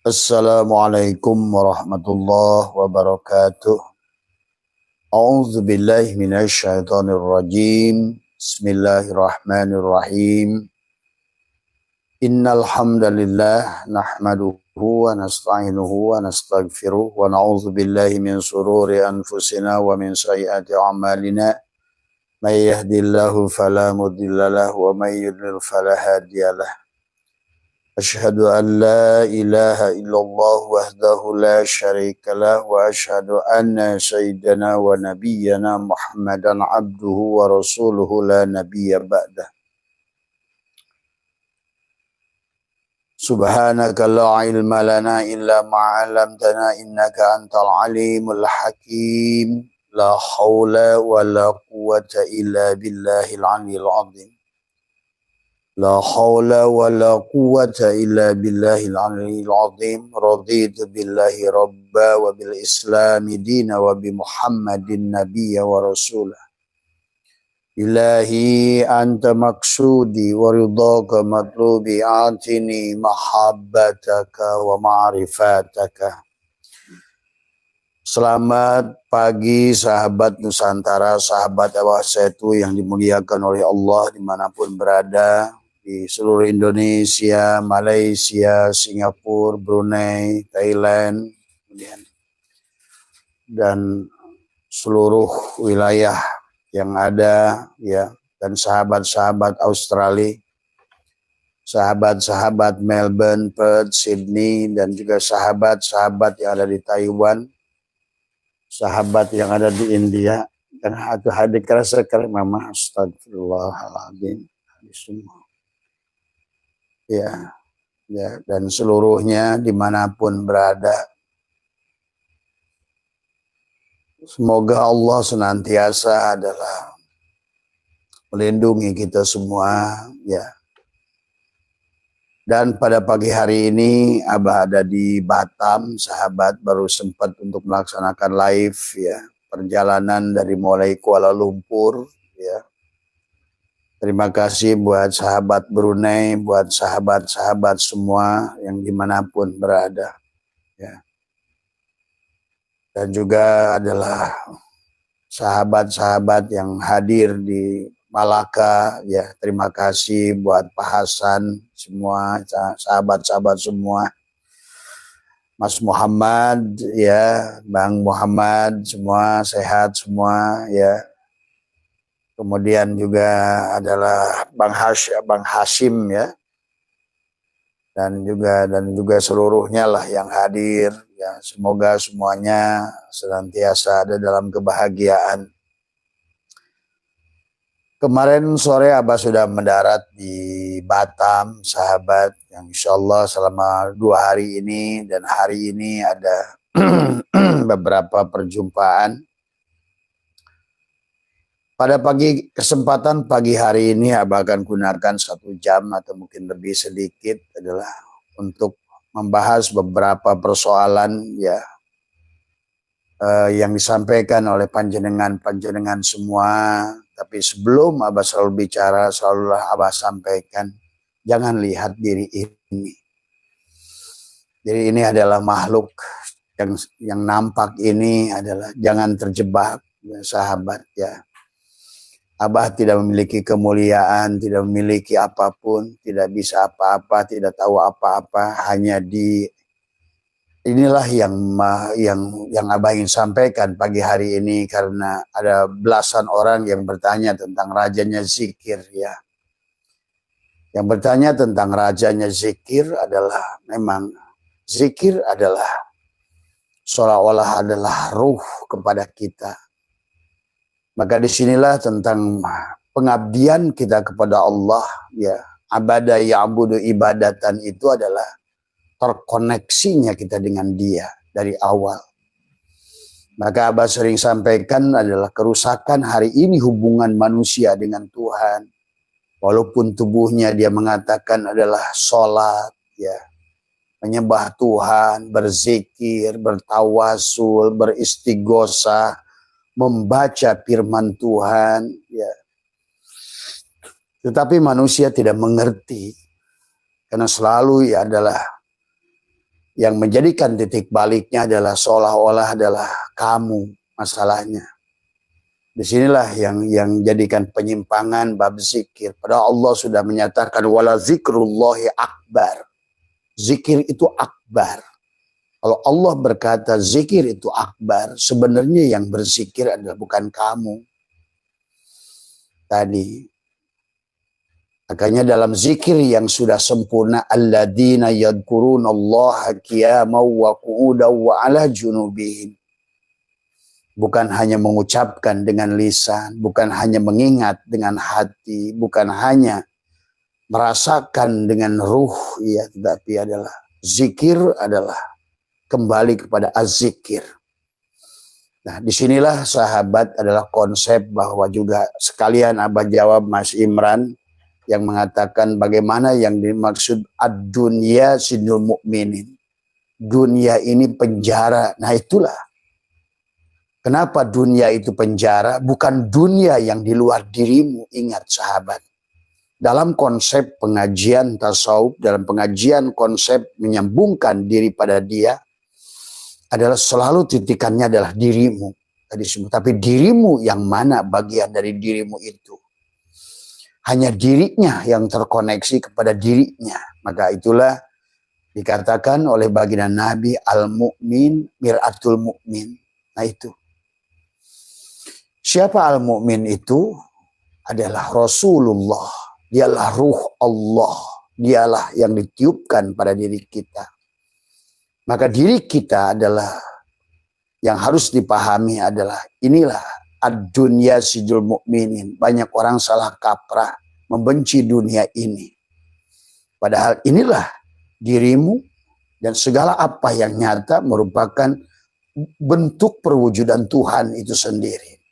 Assalamualaikum warahmatullahi wabarakatuh. A'udzu billahi minasy syaithanir rajim. Bismillahirrahmanirrahim. Innal hamdalillah nahmaduhu wa nasta'inuhu wa nastaghfiruh wa na'udzu billahi min sururi anfusina wa min sayyiati a'malina. May yahdihillahu fala mudhillalah wa may yudlil fala hadiyalah. Asyhadu an la ilaha illallah wahdahu la syarikalah wa asyhadu anna sayyidana wa nabiyyana Muhammadan abduhu wa rasuluhu la nabiyya ba'dah. Subhanaka la ilma lana illa ma 'allamtana innaka antal alimul hakim. La haula wa la quwwata illa billahil aliyyil azim. La haula wa la quwwata illa billahil aliyyil azim. Raditu billahi rabba wa bil islami dina wa bi Muhammadin nabiyya wa rasulah. Ilahi anta maksudi wa ridhaka matlubi atini mahabbataka wa ma'rifataka. Selamat pagi sahabat Nusantara, sahabat Awah Setu yang dimuliakan oleh Allah dimanapun berada, di seluruh Indonesia, Malaysia, Singapura, Brunei, Thailand, dan seluruh wilayah yang ada, ya, dan sahabat-sahabat Australia, sahabat-sahabat Melbourne, Perth, Sydney, dan juga sahabat-sahabat yang ada di Taiwan, sahabat yang ada di India, dan hadir kerasa mama astagfirullahaladzim, semua, ya, dan seluruhnya dimanapun berada. Semoga Allah senantiasa adalah melindungi kita semua, ya. Dan pada pagi hari ini Abah ada di Batam, sahabat baru sempat untuk melaksanakan live, ya, perjalanan dari mulai Kuala Lumpur, ya. Terima kasih buat sahabat Brunei, buat sahabat-sahabat semua yang dimanapun berada, ya. Dan juga adalah sahabat-sahabat yang hadir di Malaka, ya. Terima kasih buat Pak Hasan semua, sahabat-sahabat semua. Mas Muhammad, ya, Bang Muhammad, semua sehat semua, ya. Kemudian juga adalah Bang Hashim, ya, dan juga seluruhnya lah yang hadir, ya. Semoga semuanya senantiasa ada dalam kebahagiaan. Kemarin sore Abah sudah mendarat di Batam, sahabat, yang insya Allah selama 2 hari ini dan hari ini ada beberapa perjumpaan. Pada kesempatan pagi hari ini Abah akan gunakan 1 jam atau mungkin lebih sedikit adalah untuk membahas beberapa persoalan, ya, yang disampaikan oleh panjenengan semua. Tapi sebelum Abah selalu bicara, selalulah Abah sampaikan, jangan lihat diri ini. Jadi ini adalah makhluk yang nampak ini adalah, jangan terjebak, ya, sahabat, ya. Abah tidak memiliki kemuliaan, tidak memiliki apapun, tidak bisa apa-apa, tidak tahu apa-apa, hanya inilah yang Abah ingin sampaikan pagi hari ini, karena ada belasan orang yang bertanya tentang rajanya zikir, ya. Yang bertanya tentang rajanya zikir adalah, memang zikir adalah seolah-olah adalah ruh kepada kita. Maka disinilah tentang pengabdian kita kepada Allah, ya. Abada ya'budu ibadatan itu adalah terkoneksinya kita dengan Dia dari awal. Maka Abah sering sampaikan adalah kerusakan hari ini hubungan manusia dengan Tuhan. Walaupun tubuhnya dia mengatakan adalah sholat, ya, menyembah Tuhan, berzikir, bertawasul, beristighosah, membaca firman Tuhan, ya. Tetapi manusia tidak mengerti, karena selalu ya adalah yang menjadikan titik baliknya adalah seolah-olah adalah kamu masalahnya. Disinilah yang jadikan penyimpangan bab zikir. Padahal Allah sudah menyatakan wala zikrullahi akbar. Zikir itu akbar. Kalau Allah berkata zikir itu akbar, sebenarnya yang berzikir adalah bukan kamu. Tadi. Makanya dalam zikir yang sudah sempurna, alladzina yadhkurunallaha qiyaman wa qu'udan wa 'ala junubihim. Bukan hanya mengucapkan dengan lisan, bukan hanya mengingat dengan hati, bukan hanya merasakan dengan ruh, ya, tetapi adalah zikir adalah kembali kepada az-zikir. Nah, disinilah sahabat adalah konsep bahwa juga sekalian Abah jawab Mas Imran yang mengatakan bagaimana yang dimaksud ad-dunya sinul mu'minin. Dunia ini penjara. Nah, itulah. Kenapa dunia itu penjara? Bukan dunia yang di luar dirimu. Ingat sahabat. Dalam konsep pengajian tasawuf, dalam pengajian konsep menyambungkan diri pada Dia, adalah selalu titikannya adalah dirimu. Tadi semua. Tapi dirimu yang mana bagian dari dirimu itu? Hanya dirinya yang terkoneksi kepada dirinya. Maka itulah dikatakan oleh baginda Nabi, al-mu'min mir'atul mu'min. Nah itu. Siapa al-mu'min itu? Adalah Rasulullah. Dialah ruh Allah. Dialah yang ditiupkan pada diri kita. Maka diri kita adalah yang harus dipahami adalah inilah ad-dunya sijul mu'minin. Banyak orang salah kaprah membenci dunia ini. Padahal inilah dirimu dan segala apa yang nyata merupakan bentuk perwujudan Tuhan itu sendiri.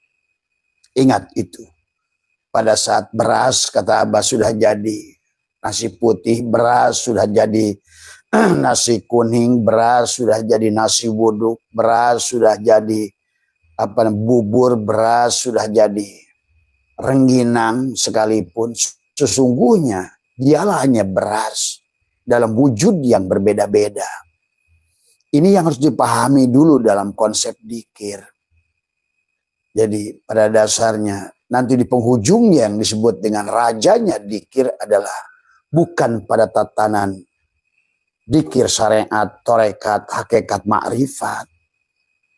Ingat itu. Pada saat beras, kata Abah, sudah jadi nasi putih, beras sudah jadi nasi kuning, beras sudah jadi nasi wuduk, beras sudah jadi bubur, beras sudah jadi rengginang sekalipun, sesungguhnya dialah hanya beras dalam wujud yang berbeda-beda. Ini yang harus dipahami dulu dalam konsep dzikir. Jadi pada dasarnya nanti di penghujungnya yang disebut dengan rajanya dzikir adalah bukan pada tatanan dzikir syariat, tarekat, hakikat, makrifat.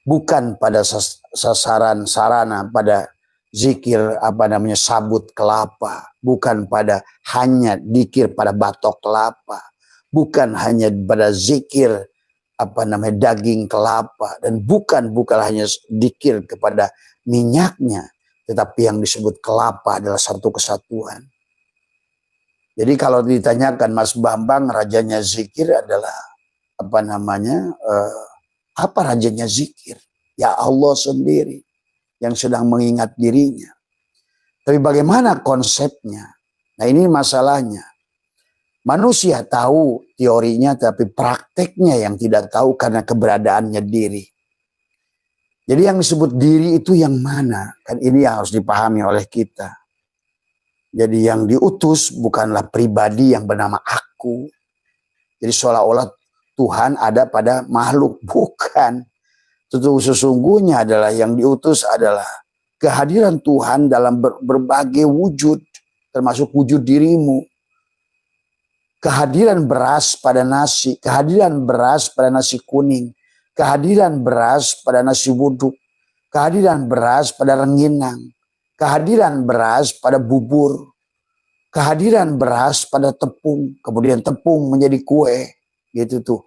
Bukan pada sasaran sarana pada zikir sabut kelapa. Bukan pada hanya dzikir pada batok kelapa. Bukan hanya pada zikir daging kelapa. Dan bukan hanya dzikir kepada minyaknya, tetapi yang disebut kelapa adalah satu kesatuan. Jadi kalau ditanyakan Mas Bambang, rajanya zikir adalah apa rajanya zikir? Ya Allah sendiri yang sedang mengingat dirinya. Tapi bagaimana konsepnya? Nah ini masalahnya. Manusia tahu teorinya, tapi prakteknya yang tidak tahu karena keberadaannya diri. Jadi yang disebut diri itu yang mana? Kan ini yang harus dipahami oleh kita. Jadi yang diutus bukanlah pribadi yang bernama aku. Jadi seolah-olah Tuhan ada pada makhluk. Bukan. Sesungguhnya adalah yang diutus adalah kehadiran Tuhan dalam berbagai wujud. Termasuk wujud dirimu. Kehadiran beras pada nasi. Kehadiran beras pada nasi kuning. Kehadiran beras pada nasi wuduk, kehadiran beras pada rengginang, kehadiran beras pada bubur, kehadiran beras pada tepung, kemudian tepung menjadi kue, gitu tuh.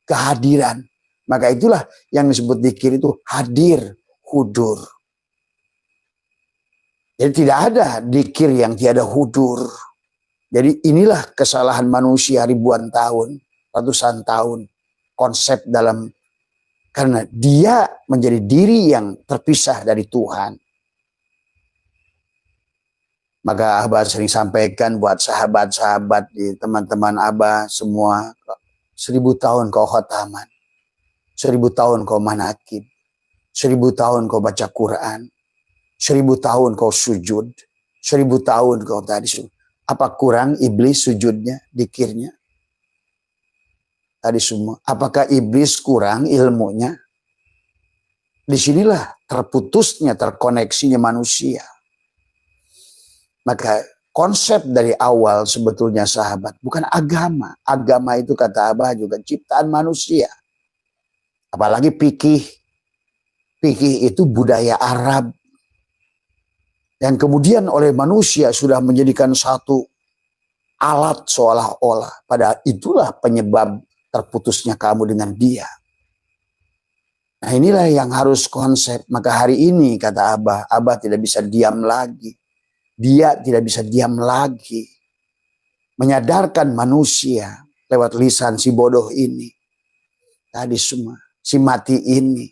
Kehadiran. Maka itulah yang disebut dzikir itu hadir, hudur. Jadi tidak ada dzikir yang tiada hudur. Jadi inilah kesalahan manusia ribuan tahun, ratusan tahun, konsep dalam. Karena dia menjadi diri yang terpisah dari Tuhan. Maka Abah sering sampaikan buat sahabat-sahabat, teman-teman Abah semua. 1000 tahun kau khotaman. 1000 tahun kau manakib. 1000 tahun kau baca Quran. 1000 tahun kau sujud. 1000 tahun kau tadi. Apa kurang iblis sujudnya, dzikirnya? Tadi semua. Apakah iblis kurang ilmunya? Disinilah terputusnya, terkoneksinya manusia. Maka konsep dari awal sebetulnya sahabat bukan agama. Agama itu kata Abah juga ciptaan manusia. Apalagi fikih. Fikih itu budaya Arab. Dan kemudian oleh manusia sudah menjadikan satu alat seolah-olah. Padahal itulah penyebab terputusnya kamu dengan dia. Nah inilah yang harus konsep. Maka hari ini kata Abah tidak bisa diam lagi. Dia tidak bisa diam lagi. Menyadarkan manusia lewat lisan si bodoh ini. Tadi semua. Si mati ini.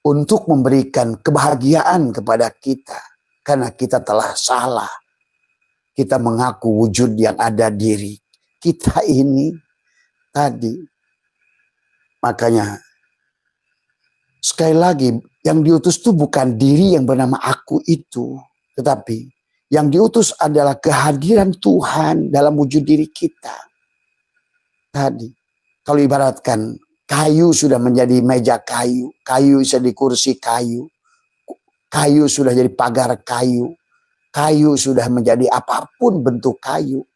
Untuk memberikan kebahagiaan kepada kita. Karena kita telah salah. Kita mengaku wujud yang ada diri. Kita ini tadi. Makanya sekali lagi yang diutus itu bukan diri yang bernama aku itu. Tetapi yang diutus adalah kehadiran Tuhan dalam wujud diri kita. Tadi kalau ibaratkan kayu sudah menjadi meja kayu. Kayu bisa di kursi kayu. Kayu sudah jadi pagar kayu. Kayu sudah menjadi apapun bentuk kayu.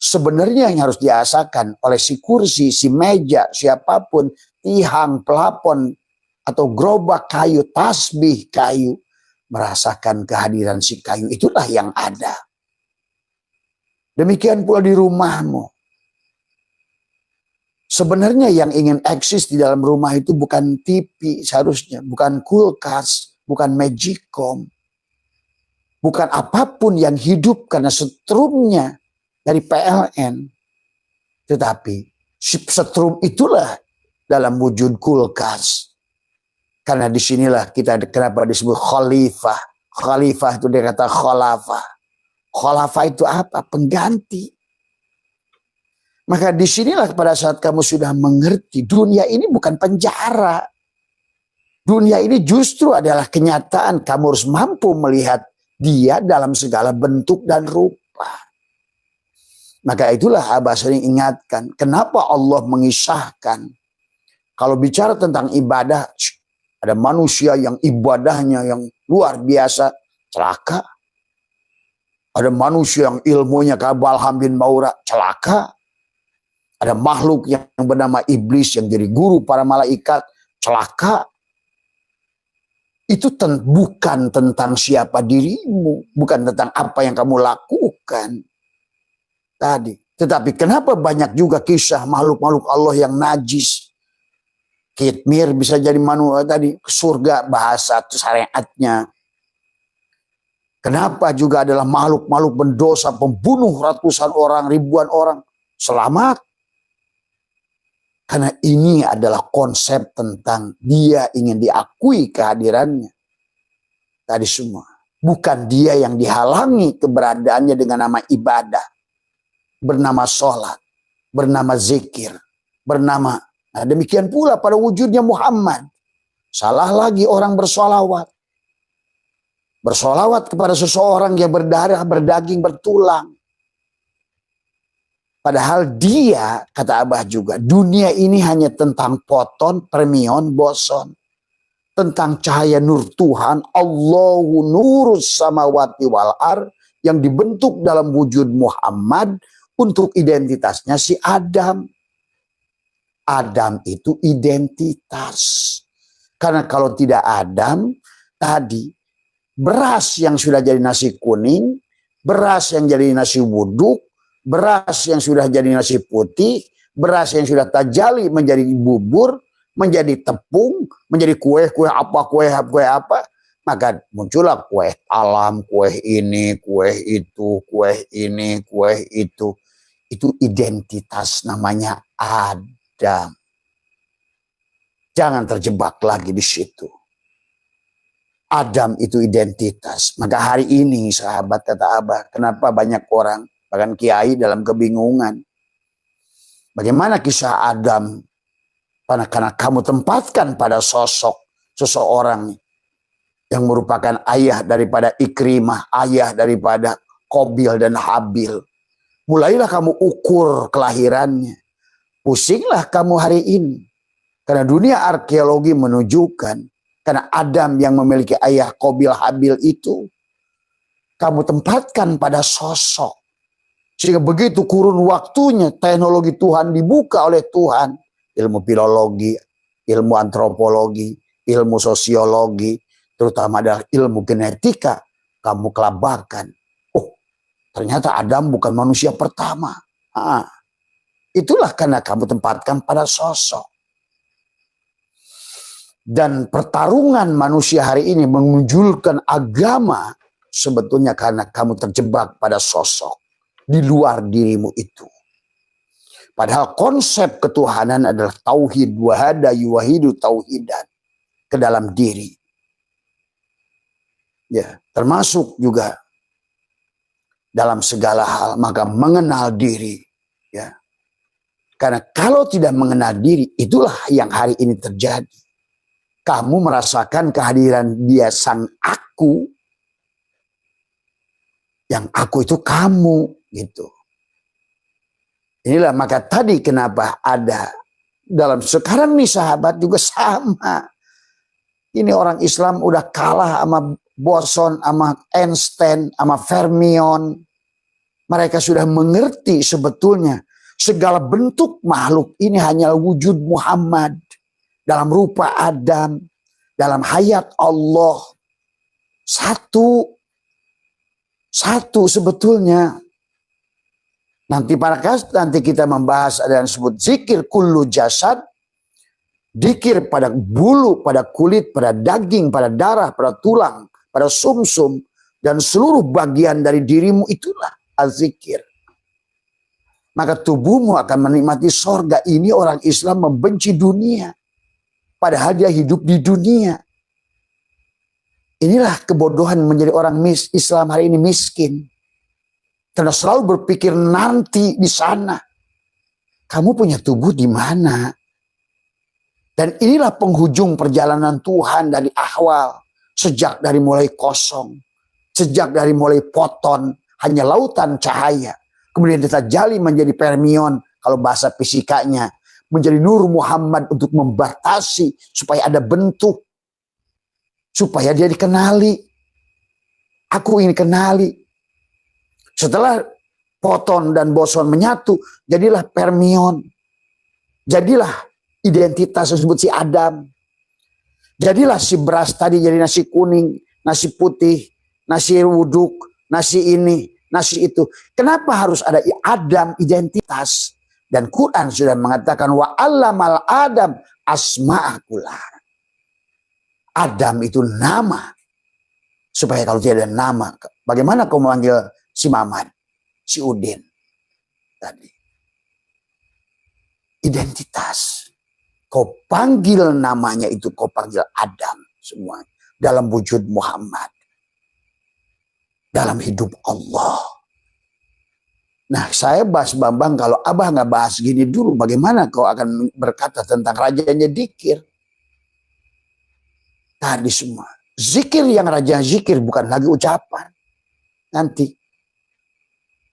Sebenarnya yang harus diasakan oleh si kursi, si meja, siapapun, tiang, pelapon, atau gerobak kayu, tasbih kayu, merasakan kehadiran si kayu. Itulah yang ada. Demikian pula di rumahmu. Sebenarnya yang ingin eksis di dalam rumah itu bukan TV seharusnya, bukan kulkas, bukan magicom, bukan apapun yang hidup karena setrumnya dari PLN. Tetapi setrum itulah dalam wujud kulkas. Karena disinilah kita kenapa disebut khalifah. Khalifah itu dia kata khalafah. Khalafah itu apa? Pengganti. Maka disinilah pada saat kamu sudah mengerti dunia ini bukan penjara. Dunia ini justru adalah kenyataan. Kamu harus mampu melihat dia dalam segala bentuk dan rupa. Maka itulah Abah sering ingatkan. Kenapa Allah mengisahkan. Kalau bicara tentang ibadah. Ada manusia yang ibadahnya yang luar biasa. Celaka. Ada manusia yang ilmunya kayak Balham bin Maura. Celaka. Ada makhluk yang bernama iblis yang jadi guru para malaikat. Celaka. Itu bukan tentang siapa dirimu. Bukan tentang apa yang kamu lakukan. Tadi. Tetapi kenapa banyak juga kisah makhluk-makhluk Allah yang najis. Kitmir bisa jadi tadi surga bahasa syariatnya. Kenapa juga adalah makhluk-makhluk berdosa, pembunuh ratusan orang, ribuan orang. Selamat. Karena ini adalah konsep tentang dia ingin diakui kehadirannya. Tadi semua. Bukan dia yang dihalangi keberadaannya dengan nama ibadah. Bernama sholat. Bernama zikir. Bernama. Nah demikian pula pada wujudnya Muhammad. Salah lagi orang bersolawat. Bersolawat kepada seseorang yang berdarah, berdaging, bertulang. Padahal dia, kata Abah juga, dunia ini hanya tentang foton, fermion, boson. Tentang cahaya nur Tuhan, Allahu nurus samawati wal ar, yang dibentuk dalam wujud Muhammad untuk identitasnya si Adam. Adam itu identitas. Karena kalau tidak Adam, tadi beras yang sudah jadi nasi kuning, beras yang jadi nasi wuduk, beras yang sudah jadi nasi putih, beras yang sudah tajali menjadi bubur, menjadi tepung, menjadi kue apa, maka muncullah kue alam, kue ini, kue itu, kue ini, kue itu. Itu identitas namanya Adam. Jangan terjebak lagi di situ. Adam itu identitas. Maka hari ini sahabat kata Abah, kenapa banyak orang, bahkan kiai dalam kebingungan. Bagaimana kisah Adam? Karena kamu tempatkan pada sosok seseorang yang merupakan ayah daripada Ikrimah, ayah daripada Qabil dan Habil. Mulailah kamu ukur kelahirannya. Pusinglah kamu hari ini. Karena dunia arkeologi menunjukkan. Karena Adam yang memiliki ayah Qabil Habil itu. Kamu tempatkan pada sosok. Sehingga begitu kurun waktunya teknologi Tuhan dibuka oleh Tuhan. Ilmu filologi, ilmu antropologi, ilmu sosiologi. Terutama adalah ilmu genetika. Kamu kelabarkan. Oh, ternyata Adam bukan manusia pertama. Itulah karena kamu tempatkan pada sosok. Dan pertarungan manusia hari ini mengunjulkan agama sebetulnya karena kamu terjebak pada sosok di luar dirimu itu. Padahal konsep ketuhanan adalah tauhid, wahada yuwahidu tauhidan, ke dalam diri. Ya, termasuk juga dalam segala hal, maka mengenal diri. Ya. Karena kalau tidak mengenal diri, itulah yang hari ini terjadi. Kamu merasakan kehadiran dia sang aku. Yang aku itu kamu. Gitu. Inilah maka tadi kenapa ada. Dalam sekarang nih sahabat juga sama. Ini orang Islam udah kalah sama boson, sama Einstein, sama fermion. Mereka sudah mengerti sebetulnya. Segala bentuk makhluk ini hanya wujud Muhammad. Dalam rupa Adam. Dalam hayat Allah. Satu sebetulnya. Nanti kita membahas ada yang disebut zikir kullu jasad. Zikir pada bulu, pada kulit, pada daging, pada darah, pada tulang, pada sumsum. Dan seluruh bagian dari dirimu itulah az-zikir. Maka tubuhmu akan menikmati sorga. Ini orang Islam membenci dunia. Padahal dia hidup di dunia. Inilah kebodohan menjadi orang Islam hari ini miskin. Karena selalu berpikir nanti di sana. Kamu punya tubuh di mana? Dan inilah penghujung perjalanan Tuhan dari awal. Sejak dari mulai kosong. Sejak dari mulai foton. Hanya lautan cahaya. Kemudian ditajali menjadi permion. Kalau bahasa fisikanya. Menjadi Nur Muhammad untuk membatasi. Supaya ada bentuk. Supaya dia dikenali. Aku ingin kenali. Setelah foton dan boson menyatu. Jadilah permion. Jadilah identitas disebut si Adam. Jadilah si beras tadi jadi nasi kuning, nasi putih, nasi wuduk, nasi ini, nasi itu. Kenapa harus ada Adam identitas? Dan Quran sudah mengatakan wa 'allamal Adam asma'akullah. Adam itu nama. Supaya kalau tidak ada nama, bagaimana kau memanggil si Maman, si Udin tadi? Identitas. Kau panggil namanya itu, kau panggil Adam semua. Dalam wujud Muhammad. Dalam hidup Allah. Nah, saya bahas Bambang, kalau Abah nggak bahas gini dulu, bagaimana kau akan berkata tentang rajanya zikir? Tadi semua. Zikir yang raja zikir bukan lagi ucapan. Nanti.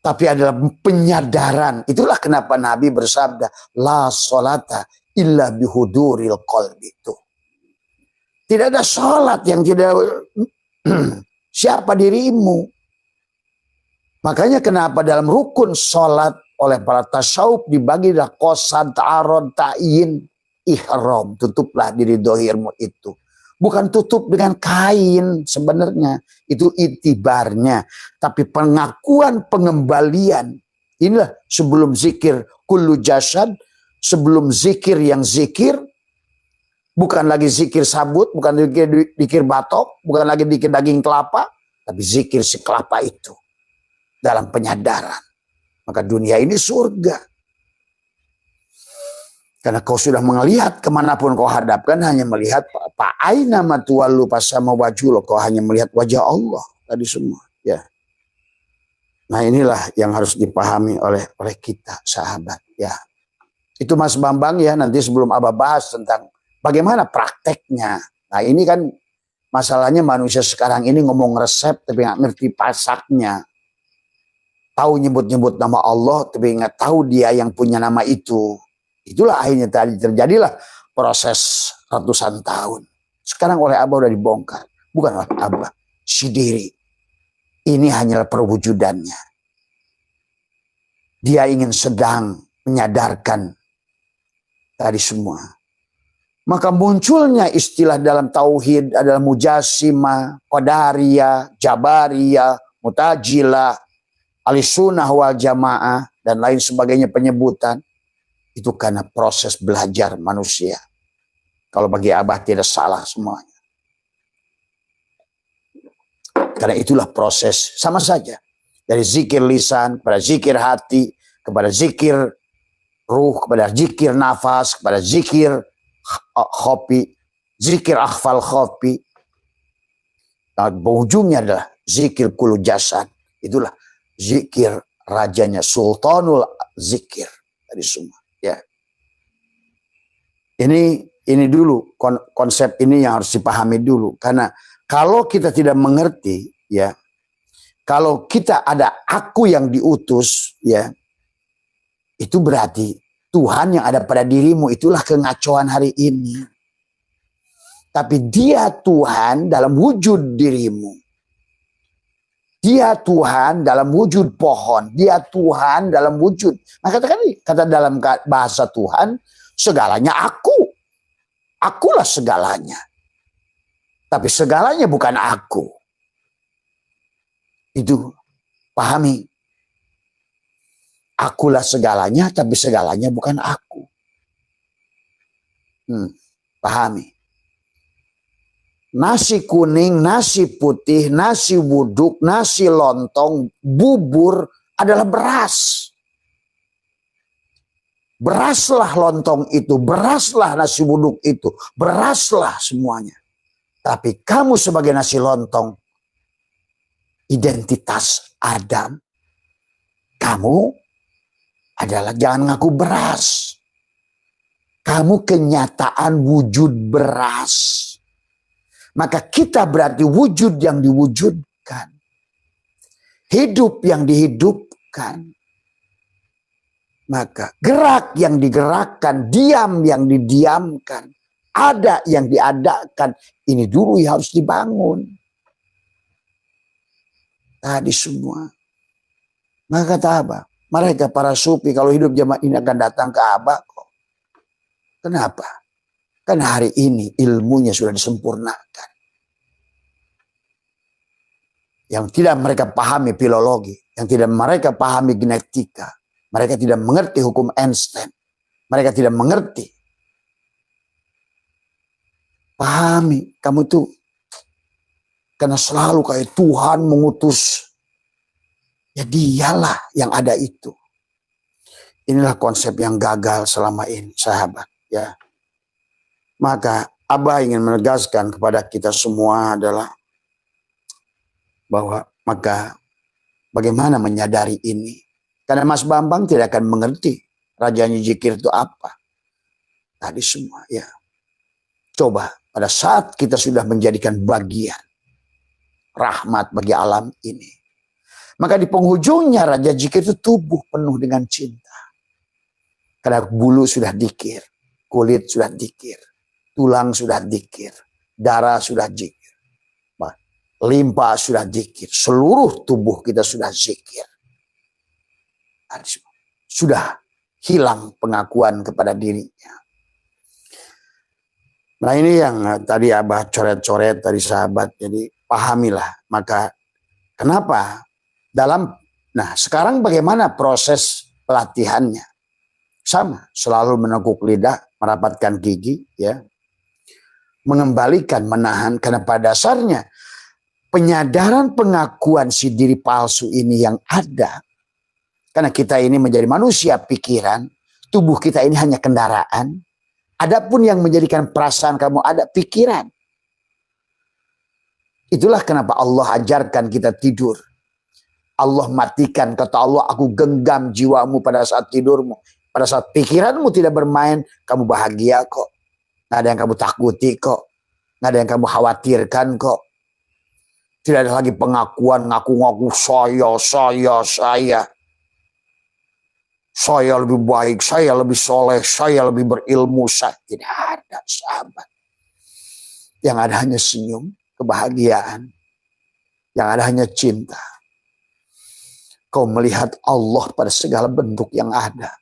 Tapi adalah penyadaran. Itulah kenapa Nabi bersabda, la sholata illa bihuduril qalbi. Itu. Tidak ada sholat yang tidak siapa dirimu. Makanya kenapa dalam rukun sholat oleh para tasawuf dibagi dah qasad, ta'arud, ta'yin, ihram. Tutuplah diri dohirmu itu. Bukan tutup dengan kain sebenarnya. Itu itibarnya. Tapi pengakuan pengembalian. Inilah sebelum zikir kullu jasad. Sebelum zikir yang zikir. Bukan lagi zikir sabut. Bukan lagi zikir batok. Bukan lagi zikir daging kelapa. Tapi zikir si kelapa itu. Dalam penyadaran. Maka dunia ini surga. Karena kau sudah melihat kemanapun kau hadapkan hanya melihat aina matuwalu pasama wajul. Kau hanya melihat wajah Allah tadi semua. Ya. Nah inilah yang harus dipahami oleh kita sahabat. Ya. Itu Mas Bambang ya, nanti sebelum Abah bahas tentang bagaimana prakteknya. Nah ini kan masalahnya manusia sekarang ini ngomong resep tapi nggak ngerti pasaknya. Tahu nyebut-nyebut nama Allah tapi nggak tahu dia yang punya nama itu. Itulah akhirnya tadi terjadilah proses ratusan tahun. Sekarang oleh Abah udah dibongkar. Bukan oleh Abah. Si diri. Ini hanyalah perwujudannya. Dia ingin sedang menyadarkan tadi semua. Maka munculnya istilah dalam tauhid adalah mujassimah, qadariyah, jabariyah, mutajilah, ahlussunnah wal jamaah, dan lain sebagainya penyebutan. Itu karena proses belajar manusia. Kalau bagi Abah tidak salah semuanya. Karena itulah proses sama saja. Dari zikir lisan, kepada zikir hati, kepada zikir ruh, kepada zikir nafas, kepada zikir khofi, zikir akhfal khofi. Nah, ujungnya adalah zikir kulu jasad. Itulah zikir rajanya, sultanul zikir. Tadi semua. Ya, ini dulu konsep ini yang harus dipahami dulu, karena kalau kita tidak mengerti, ya, kalau kita ada aku yang diutus, ya, itu berarti Tuhan yang ada pada dirimu itulah kengacauan hari ini. Tapi Dia Tuhan dalam wujud dirimu. Dia Tuhan dalam wujud pohon. Dia Tuhan dalam wujud. Nah kata dalam bahasa Tuhan, segalanya aku. Akulah segalanya. Tapi segalanya bukan aku. Itu pahami. Akulah segalanya, tapi segalanya bukan aku. Pahami. Nasi kuning, nasi putih, nasi wuduk, nasi lontong, bubur adalah beras. Beraslah lontong itu, beraslah nasi wuduk itu, beraslah semuanya. Tapi kamu sebagai nasi lontong, identitas Adam, kamu adalah jangan ngaku beras. Kamu kenyataan wujud beras. Maka kita berarti wujud yang diwujudkan. Hidup yang dihidupkan. Maka gerak yang digerakkan, diam yang didiamkan, ada yang diadakan. Ini dulu yang harus dibangun. Tadi semua. Maka kata apa? Mereka para sufi kalau hidup zaman ini akan datang ke Abah kok. Kenapa? Karena hari ini ilmunya sudah disempurnakan. Yang tidak mereka pahami filologi, yang tidak mereka pahami genetika, mereka tidak mengerti hukum Einstein, mereka tidak mengerti. Pahami, kamu tuh karena selalu kayak Tuhan mengutus. Ya dialah yang ada itu. Inilah konsep yang gagal selama ini, sahabat. Ya, maka Abah ingin menegaskan kepada kita semua adalah bahwa maka bagaimana menyadari ini? Karena Mas Bambang tidak akan mengerti rajanya zikir itu apa. Tadi semua ya. Coba pada saat kita sudah menjadikan bagian rahmat bagi alam ini. Maka di penghujungnya raja zikir itu tubuh penuh dengan cinta. Karena bulu sudah dikir, kulit sudah dikir, tulang sudah dikir, darah sudah zikir, limpa sudah zikir, seluruh tubuh kita sudah zikir. Sudah hilang pengakuan kepada dirinya. Nah ini yang tadi Abah coret-coret tadi sahabat. Jadi pahamilah. Maka kenapa sekarang bagaimana proses pelatihannya? Sama, selalu menekuk lidah, merapatkan gigi, ya, mengembalikan, menahan. Karena pada dasarnya penyadaran pengakuan si diri palsu ini yang ada. Karena kita ini menjadi manusia pikiran, tubuh kita ini hanya kendaraan. Adapun yang menjadikan perasaan kamu ada pikiran. Itulah kenapa Allah ajarkan kita tidur. Allah matikan, kata Allah, aku genggam jiwamu pada saat tidurmu. Pada saat pikiranmu tidak bermain, kamu bahagia kok. Nggak ada yang kamu takuti kok. Nggak ada yang kamu khawatirkan kok. Tidak ada lagi pengakuan, ngaku-ngaku saya. Saya lebih baik, saya lebih soleh, saya lebih berilmu. Saya tidak ada, sahabat. Yang ada hanya senyum, kebahagiaan. Yang ada hanya cinta. Kau melihat Allah pada segala bentuk yang ada.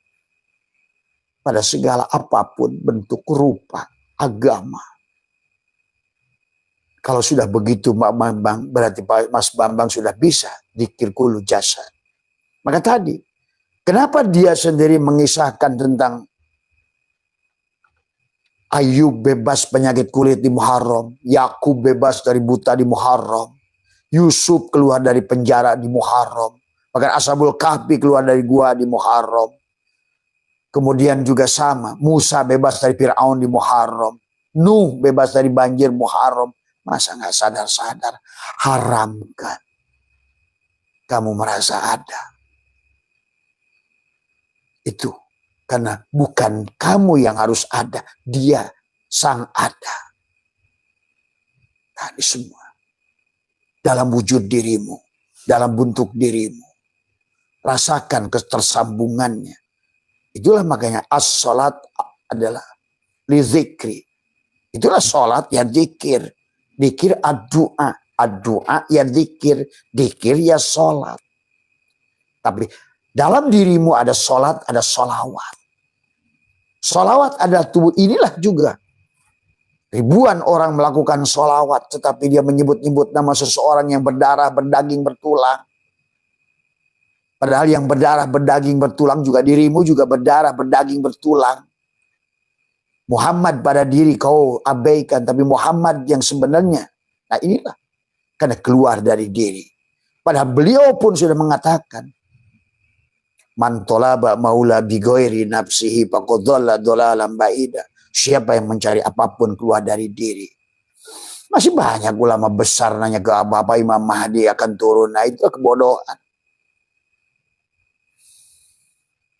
Pada segala apapun bentuk, rupa, agama. Kalau sudah begitu berarti Mas Bambang sudah bisa dzikir kullu jasad. Maka tadi, kenapa dia sendiri mengisahkan tentang Ayub bebas penyakit kulit di Muharram, Yakub bebas dari buta di Muharram, Yusuf keluar dari penjara di Muharram, bahkan Ashabul Kahfi keluar dari gua di Muharram. Kemudian juga sama, Musa bebas dari Fir'aun di Muharram, Nuh bebas dari banjir Muharram. Masa nggak sadar-sadar? Haramkan. Kamu merasa ada. Itu karena bukan kamu yang harus ada, dia sang ada. Tadi semua dalam wujud dirimu, dalam bentuk dirimu. Rasakan ketersambungannya. Itulah makanya as-salat adalah li zikri. Itulah salat ya zikir. Zikir ad-du'a. Ad-du'a ya zikir. Zikir ya salat. Tapi dalam dirimu ada salat, ada salawat. Salawat adalah tubuh. Inilah juga. Ribuan orang melakukan salawat. Tetapi dia menyebut-nyebut nama seseorang yang berdarah, berdaging, bertulang. Padahal yang berdarah, berdaging, bertulang juga dirimu juga berdarah, berdaging, bertulang. Muhammad pada diri kau abaikan, tapi Muhammad yang sebenarnya. Nah inilah. Karena keluar dari diri. Padahal beliau pun sudah mengatakan. Man tolaba maula bigoiri nafsihi faqadhalla dhalalan ba'ida. Siapa yang mencari apapun keluar dari diri. Masih banyak ulama besar nanya ke apa Imam Mahdi akan turun. Nah itu kebodohan.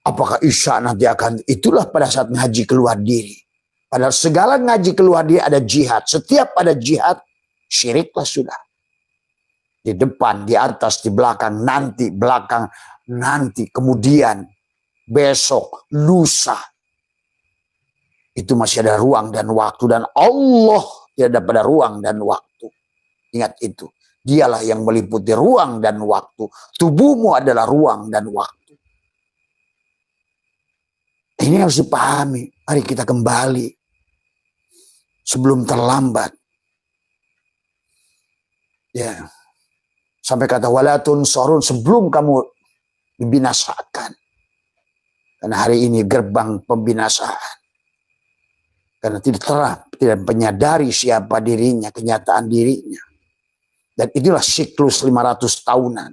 Apakah Isya nanti akan, itulah pada saat ngaji keluar diri. Padahal segala ngaji keluar diri ada jihad. Setiap ada jihad, syiriklah sudah. Di depan, di atas, di belakang, nanti, belakang, nanti, kemudian, besok, lusa. Itu masih ada ruang dan waktu. Dan Allah tidak ada pada ruang dan waktu. Ingat itu. Dialah yang meliputi ruang dan waktu. Tubuhmu adalah ruang dan waktu. Ini harus dipahami. Mari kita kembali. Sebelum terlambat. Ya. Sampai kata walatun sorun, sebelum kamu dibinasakan. Karena hari ini gerbang pembinasaan. Karena tidak menyadari siapa dirinya, kenyataan dirinya. Dan inilah siklus 500 tahunan.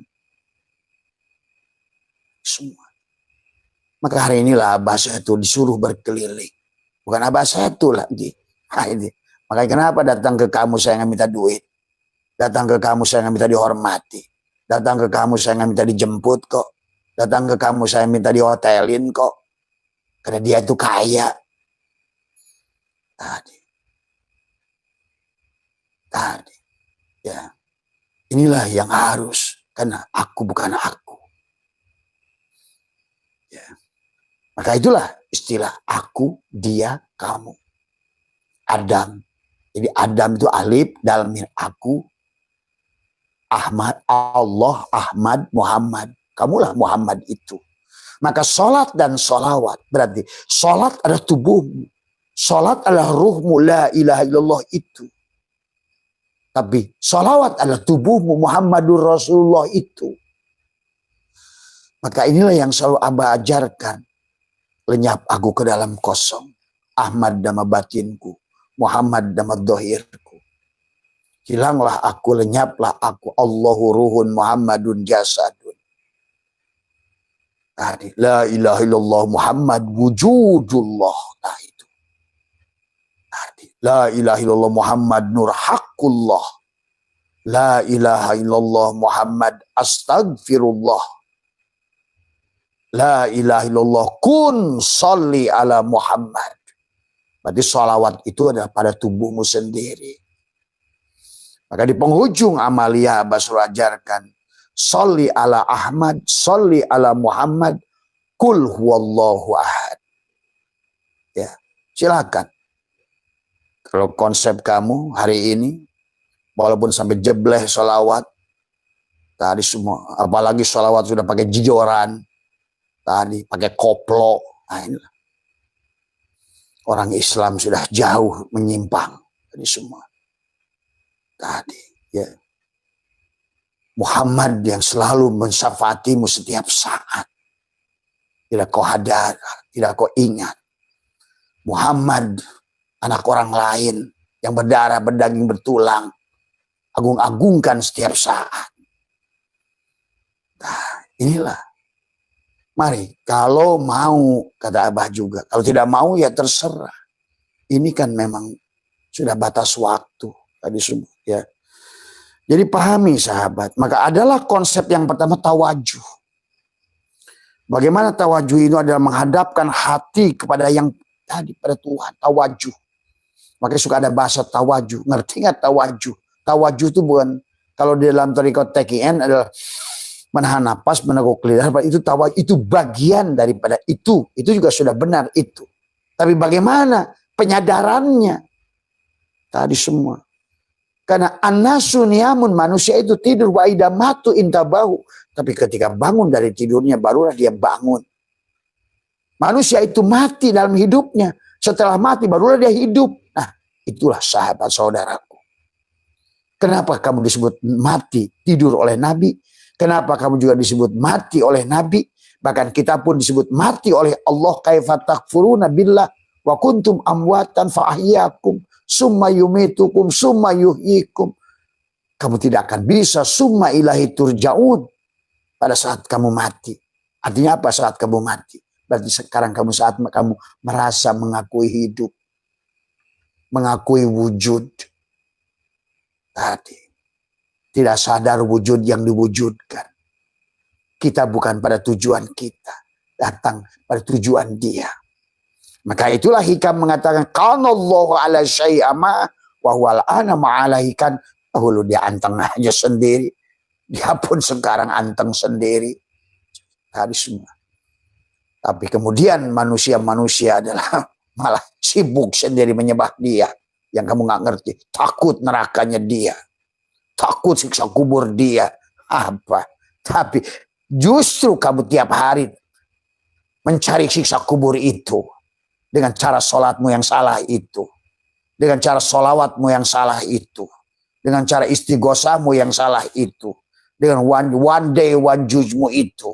Semua. Maka hari inilah Abah Satu disuruh berkeliling. Bukan Abah Satu lagi. Nah, ini. Makanya kenapa datang ke kamu saya nggak minta duit. Datang ke kamu saya nggak minta dihormati. Datang ke kamu saya nggak minta dijemput kok. Datang ke kamu saya minta dihotelin kok. Karena dia itu kaya. Tadi. Ya. Inilah yang harus. Karena aku bukan aku. Ya. Maka itulah istilah aku, dia, kamu. Adam. Jadi Adam itu alif dalam aku. Ahmad, Allah, Ahmad, Muhammad. Kamulah Muhammad itu. Maka sholat dan sholawat. Berarti sholat adalah tubuhmu. Sholat adalah ruhmu. La ilaha illallah itu. Tapi sholawat adalah tubuhmu. Muhammadur Rasulullah itu. Maka inilah yang selalu Abah ajarkan. Lenyap aku ke dalam kosong. Ahmad nama batinku. Muhammad nama dohirku. Hilanglah aku, lenyaplah aku. Allahu ruhun Muhammadun jasadun. La ilaha illallah Muhammad wujudullah. Nah itu. La ilaha illallah Muhammad nur haqqullah. La ilaha illallah Muhammad astagfirullah. La ilaha illallah kun salli ala Muhammad. Berarti sholawat itu adalah pada tubuhmu sendiri. Maka di penghujung amalia Abah suruh ajarkan. Sholli ala Ahmad, sholli ala Muhammad, kul huwallahu ahad. Ya, silakan. Kalau konsep kamu hari ini, walaupun sampai jebleh sholawat, tadi semua, apalagi sholawat sudah pakai jidoran, tadi pakai koplo, nah inilah. Orang Islam sudah jauh menyimpang, tadi semua. Tadi, ya. Muhammad yang selalu mensyafaatimu setiap saat. Tidak kau hadar, tidak kau ingat. Muhammad, anak orang lain yang berdarah, berdaging, bertulang. Agung-agungkan setiap saat. Nah, inilah. Mari, kalau mau, kata Abah juga. Kalau tidak mau, ya terserah. Ini kan memang sudah batas waktu. Tadi semua, ya. Jadi pahami sahabat. Maka adalah konsep yang pertama tawajuh. Bagaimana tawajuh itu adalah menghadapkan hati kepada yang tadi, pada Tuhan. Tawajuh. Makanya suka ada bahasa tawajuh. Ngerti nggak tawajuh? Tawajuh itu bukan, kalau di dalam tarekat TKN adalah menahan napas, meneguk lidah. Itu tawajuh, itu bagian daripada itu. Itu juga sudah benar itu. Tapi bagaimana penyadarannya? Tadi semua. Karena an-nasu niyamun, manusia itu tidur wa idza matu intabahu. Tapi ketika bangun dari tidurnya barulah dia bangun. Manusia itu mati dalam hidupnya. Setelah mati barulah dia hidup. Nah, itulah sahabat saudaraku. Kenapa kamu disebut mati tidur oleh Nabi? Kenapa kamu juga disebut mati oleh Nabi? Bahkan kita pun disebut mati oleh Allah. Kaifa takfuruna billah wa kuntum amwatan fa ahyakum. Summa yumitukum, summa yuhyikum. Kamu tidak akan bisa summa ilahi turja'un pada saat kamu mati. Artinya apa saat kamu mati? Berarti sekarang kamu saat kamu merasa mengakui hidup. Mengakui wujud. Tadi. Tidak sadar wujud yang diwujudkan. Kita bukan pada tujuan kita. datang pada tujuan dia. Maka itulah hikam mengatakan kanallahu ala syai'ama wa huwa al-ana ma'alaikan. Dahulu dia anteng aja sendiri. Dia pun sekarang anteng sendiri. Tadi semua. Tapi kemudian manusia-manusia adalah malah sibuk sendiri menyembah dia. Yang kamu nggak ngerti. Takut nerakanya dia. Takut siksa kubur dia. Apa? Tapi justru kamu tiap hari mencari siksa kubur itu. Dengan cara sholatmu yang salah itu. Dengan cara sholawatmu yang salah itu. Dengan cara istighosahmu yang salah itu. Dengan one day one judgmu itu.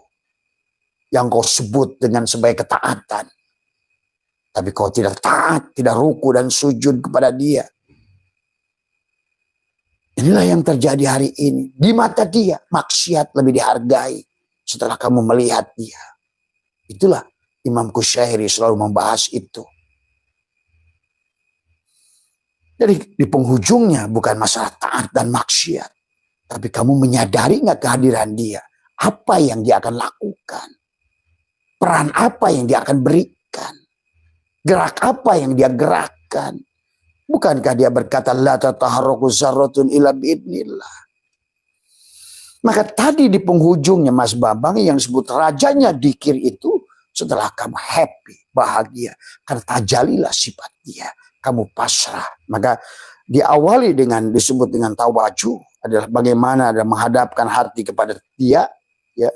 Yang kau sebut dengan sebagai ketaatan. Tapi kau tidak taat, tidak ruku dan sujud kepada dia. Inilah yang terjadi hari ini. Di mata dia, maksiat lebih dihargai setelah kamu melihat dia. Itulah Imam Kusyairi selalu membahas itu. Jadi di penghujungnya bukan masalah taat dan maksiat. Tapi kamu menyadari nggak kehadiran dia? Apa yang dia akan lakukan? Peran apa yang dia akan berikan? Gerak apa yang dia gerakkan? Bukankah dia berkata la tataharraku zarratun illa biidnillah. Maka tadi di penghujungnya Mas Bambang yang disebut rajanya dikir itu setelah kamu happy, bahagia. Karena tajalilah sifat dia. Kamu pasrah. Maka diawali dengan disebut dengan tawajuh adalah bagaimana ada menghadapkan hati kepada dia. Ya.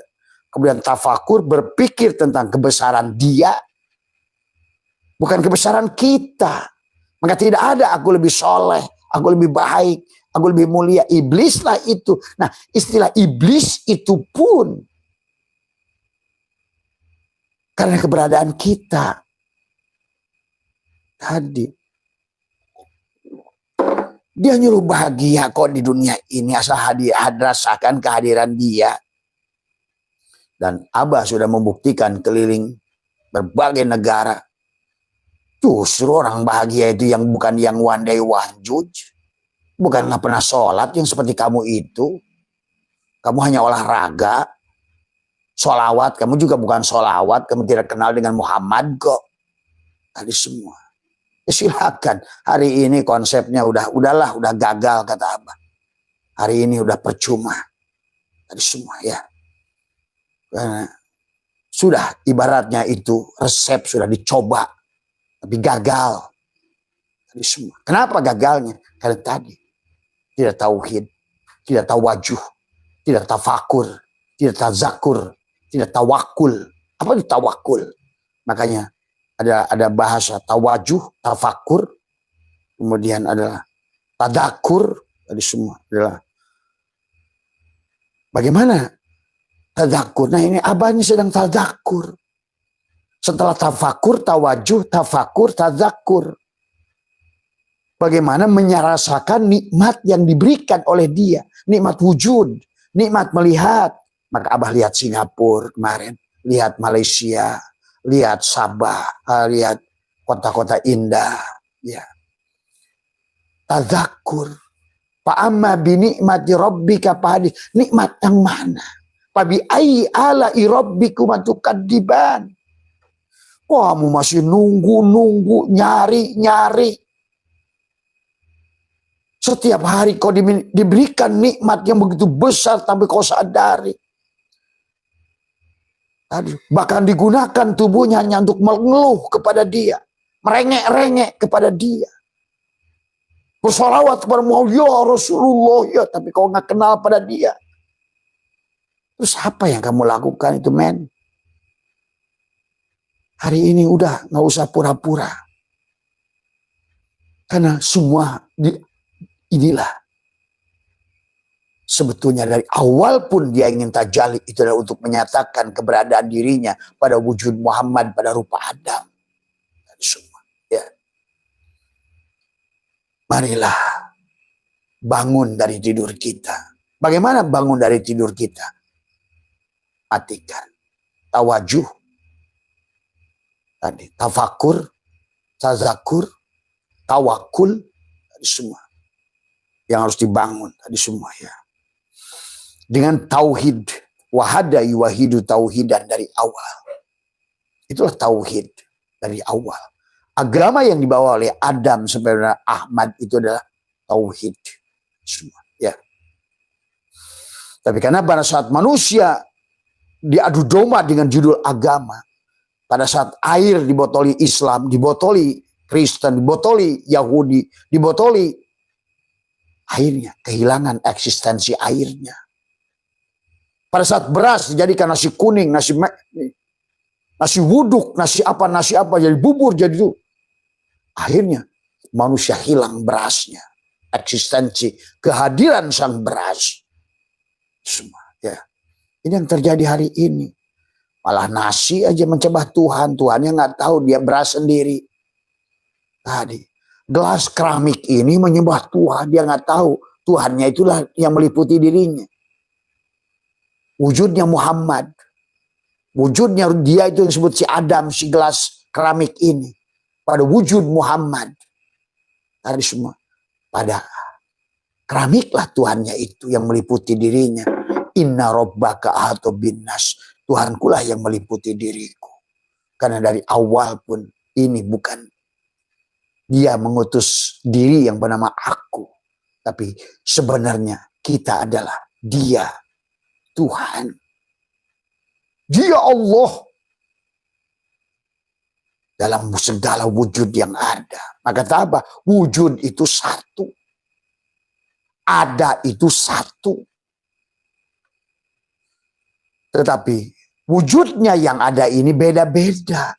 Kemudian tafakur berpikir tentang kebesaran dia. Bukan kebesaran kita. Maka tidak ada aku lebih soleh, aku lebih baik, aku lebih mulia. Iblislah itu. Nah istilah iblis itu pun karena keberadaan kita. Tadi. Dia nyuruh bahagia kok di dunia ini. Asal rasakan kehadiran dia. Dan Abah sudah membuktikan keliling berbagai negara. Justru orang bahagia itu yang bukan yang one day one judge. Bukan nggak pernah sholat yang seperti kamu itu. Kamu hanya olahraga. Sholawat, kamu juga bukan sholawat. Kamu tidak kenal dengan Muhammad kok. Tadi semua. Ya silakan. Hari ini konsepnya udah gagal kata Abah. Hari ini udah percuma. Tadi semua ya. Karena sudah ibaratnya itu resep sudah dicoba. Tapi gagal. Tadi semua. Kenapa gagalnya? Karena tadi tidak tauhid, tidak tawajuh, tidak tafakur, tidak tazakur, tidak tawakul. Apa itu tawakul? Makanya ada bahasa tawajuh, tafakur, kemudian adalah tadakur. Tadi semua adalah bagaimana tadakur. Nah ini Abah ini sedang tadakur. Setelah tafakur, tawajuh, tafakur, tadzakur. Bagaimana menyerasakan nikmat yang diberikan oleh dia. Nikmat wujud, nikmat melihat. Maka Abah lihat Singapura kemarin. Lihat Malaysia, lihat Sabah, lihat kota-kota indah. Ya. Tadzakur. Fa'amma binikmati rabbika fahadith. Nikmat yang mana? Fabi ayyi ala'i rabbikum tukadziban. Kamu masih nunggu, nyari. Setiap hari kau diberikan nikmat yang begitu besar tapi kau sadari. Bahkan digunakan tubuhnya hanya untuk mengeluh kepada dia. Merengek-rengek kepada dia. Bersolawat kepada Muhammad, ya Rasulullah, ya. Tapi kau nggak kenal pada dia. Terus apa yang kamu lakukan itu men? Hari ini udah nggak usah pura-pura. Karena semua inilah. Sebetulnya dari awal pun dia ingin tajalli itu adalah untuk menyatakan keberadaan dirinya pada wujud Muhammad pada rupa Adam. Semua. Ya. Marilah bangun dari tidur kita. Bagaimana bangun dari tidur kita? Matikan. Tawajuh. Tadi tafakur, tazakur, tawakul, tadi semua yang harus dibangun tadi semua ya. Dengan tauhid, wahada yuwahidu tauhidan dari awal. Itulah tauhid dari awal. Agama yang dibawa oleh Adam sebenarnya Ahmad itu adalah tauhid semua. Ya. Tapi karena pada saat manusia diadu domba dengan judul agama, pada saat air dibotoli Islam, dibotoli Kristen, dibotoli Yahudi, dibotoli, akhirnya kehilangan eksistensi airnya. Pada saat beras dijadikan nasi kuning, nasi wuduk, nasi apa, jadi bubur, jadi itu. Akhirnya manusia hilang berasnya. Eksistensi, kehadiran sang beras. Semua, ya. Ini yang terjadi hari ini. Malah nasi aja mencebah Tuhan. Tuhannya nggak tahu, dia beras sendiri. Tadi, gelas keramik ini menyembah Tuhan. Dia nggak tahu, Tuhannya itulah yang meliputi dirinya. Wujudnya Muhammad. Wujudnya dia itu yang disebut si Adam, si gelas keramik ini. Pada wujud Muhammad. Tadi semua. Pada keramiklah Tuhannya itu yang meliputi dirinya. Inna rabbaka ahata binnas. Tuhankulah yang meliputi diriku. Karena dari awal pun ini bukan dia mengutus diri yang bernama aku. Tapi sebenarnya kita adalah dia. Tuhan. Dia Allah. Dalam segala wujud yang ada. Maka apa? Wujud itu satu. Ada itu satu. Tetapi wujudnya yang ada ini beda-beda.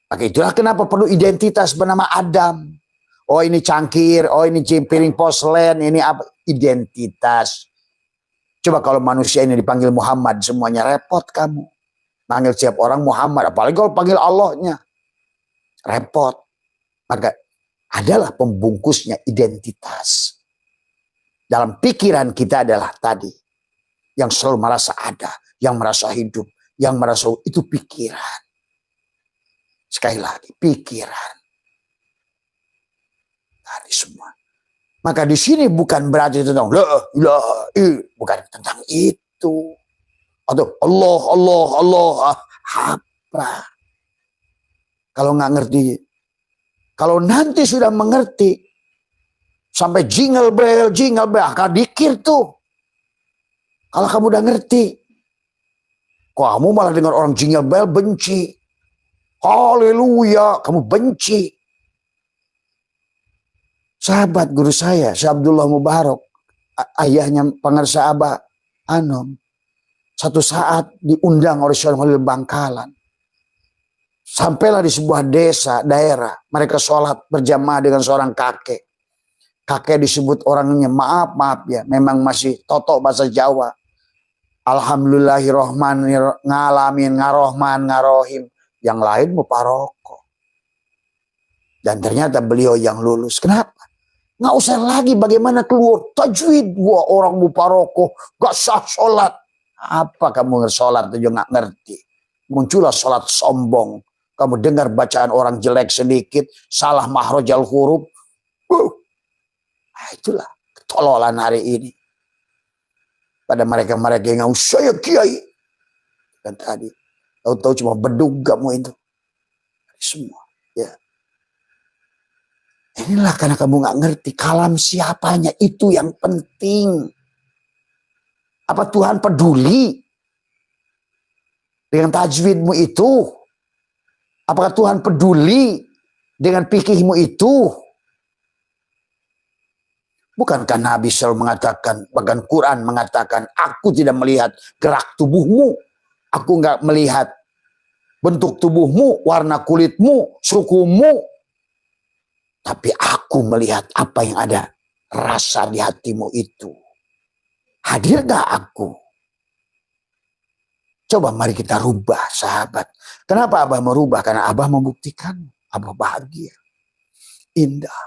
Maka itulah kenapa perlu identitas bernama Adam. Oh ini cangkir, oh ini piring porselen, ini apa? Identitas. Coba kalau manusia ini dipanggil Muhammad, semuanya repot kamu. Panggil setiap orang Muhammad, apalagi kalau panggil Allahnya. Repot. Maka adalah pembungkusnya identitas. Dalam pikiran kita adalah tadi. Yang selalu merasa ada, yang merasa hidup, yang merasa itu pikiran. Sekali lagi, pikiran. Tadi semua. Maka di sini bukan berarti tentang bukan tentang itu. Atau Allah, apa? Kalau nggak ngerti, kalau nanti sudah mengerti, sampai jingle bell, akan dikir tuh. Kalau kamu udah ngerti, kamu malah dengar orang jingle bell benci. Haleluya, kamu benci. Sahabat guru saya, Syekh Abdullah Mubarak, ayahnya pengarsa Abah Anom, satu saat diundang oleh Syekh Khalil Bangkalan. Sampailah di sebuah desa, daerah. Mereka sholat berjamaah dengan seorang kakek. Kakek disebut orangnya, maaf ya, memang masih totok bahasa Jawa. Alhamdulillahirrahmanirrahim, ngalamin, ngarohman, ngarohim. Yang lain muparoko. Dan ternyata beliau yang lulus. Kenapa? Nggak usah lagi bagaimana keluar tajwid. Gua orang muparoko, gak sah sholat. Apa kamu sholat aja nggak ngerti. Muncullah sholat sombong. Kamu dengar bacaan orang jelek sedikit, salah mahrojal huruf. Nah, itulah ketololan hari ini. Pada mereka-mereka yang saya kiai. Dan tadi, tahu-tahu cuma bedug kamu itu. Semua. Ya. Inilah karena kamu nggak ngerti kalam siapanya, itu yang penting. Apa Tuhan peduli dengan tajwidmu itu? Apakah Tuhan peduli dengan fikihmu itu? Bukankah Nabi selalu mengatakan, bahkan Quran mengatakan, aku tidak melihat gerak tubuhmu, aku nggak melihat bentuk tubuhmu, warna kulitmu, sukumu, tapi aku melihat apa yang ada rasa di hatimu itu. Hadir gak aku? Coba mari kita rubah, sahabat. Kenapa Abah merubah? Karena Abah membuktikan Abah bahagia, indah,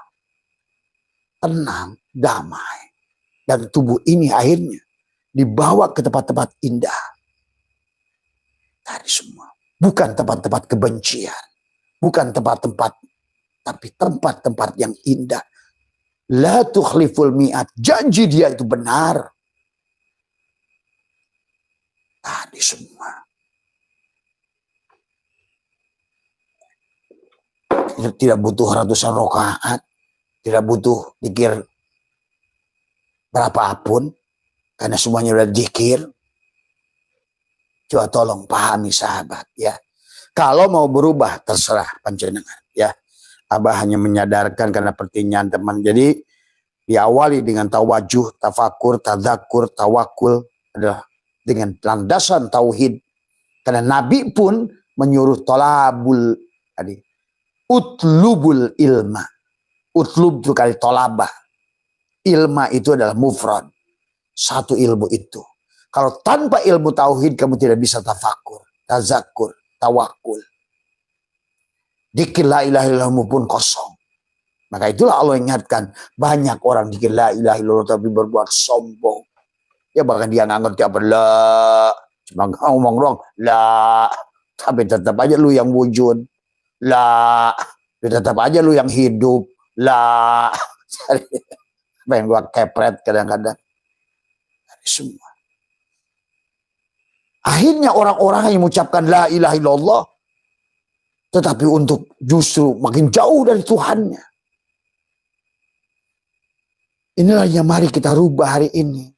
tenang, damai. Dan tubuh ini akhirnya dibawa ke tempat-tempat indah. Tadi semua. Bukan tempat-tempat kebencian. Bukan tempat-tempat, tapi tempat-tempat yang indah. La tukhliful mi'at. Janji dia itu benar. Tadi semua. Tidak butuh ratusan rakaat, tidak butuh zikir berapapun, karena semuanya udah zikir. Coba tolong pahami sahabat ya. Kalau mau berubah terserah panjenengan ya. Abah hanya menyadarkan karena pertanyaan teman. Jadi diawali dengan tawajuh, tafakur, tadzakur, tawakul adalah dengan landasan tauhid. Karena Nabi pun menyuruh tolabul tadi, utlubul ilma. Utlub itu kali tolabah. Ilma itu adalah mufrad. Satu ilmu itu. Kalau tanpa ilmu tauhid kamu tidak bisa tafakur, tazakur, tawakul. Dzikir la ilaha illallah pun kosong. Maka itulah Allah ingatkan, banyak orang dzikir la ilaha illallah tapi berbuat sombong. Ya bahkan dia nggak ngerti apa la, cuma ngomong doang la, tapi tetap aja lu yang wujud. La, tetap aja lu yang hidup. La, pengen gua kepret kadang-kadang. Semua. Akhirnya orang-orang yang mengucapkan la ilaha illallah, tetapi untuk justru makin jauh dari Tuhannya. Inilah yang mari kita rubah hari ini.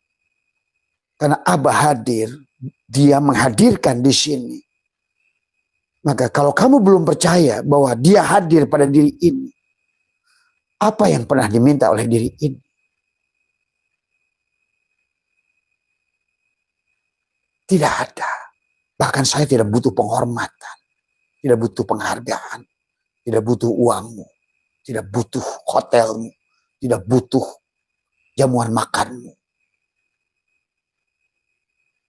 Karena Abah hadir, dia menghadirkan di sini. Maka kalau kamu belum percaya bahwa dia hadir pada diri ini, apa yang pernah diminta oleh diri ini? Tidak ada. Bahkan saya tidak butuh penghormatan. Tidak butuh penghargaan. Tidak butuh uangmu. Tidak butuh hotelmu. Tidak butuh jamuan makanmu.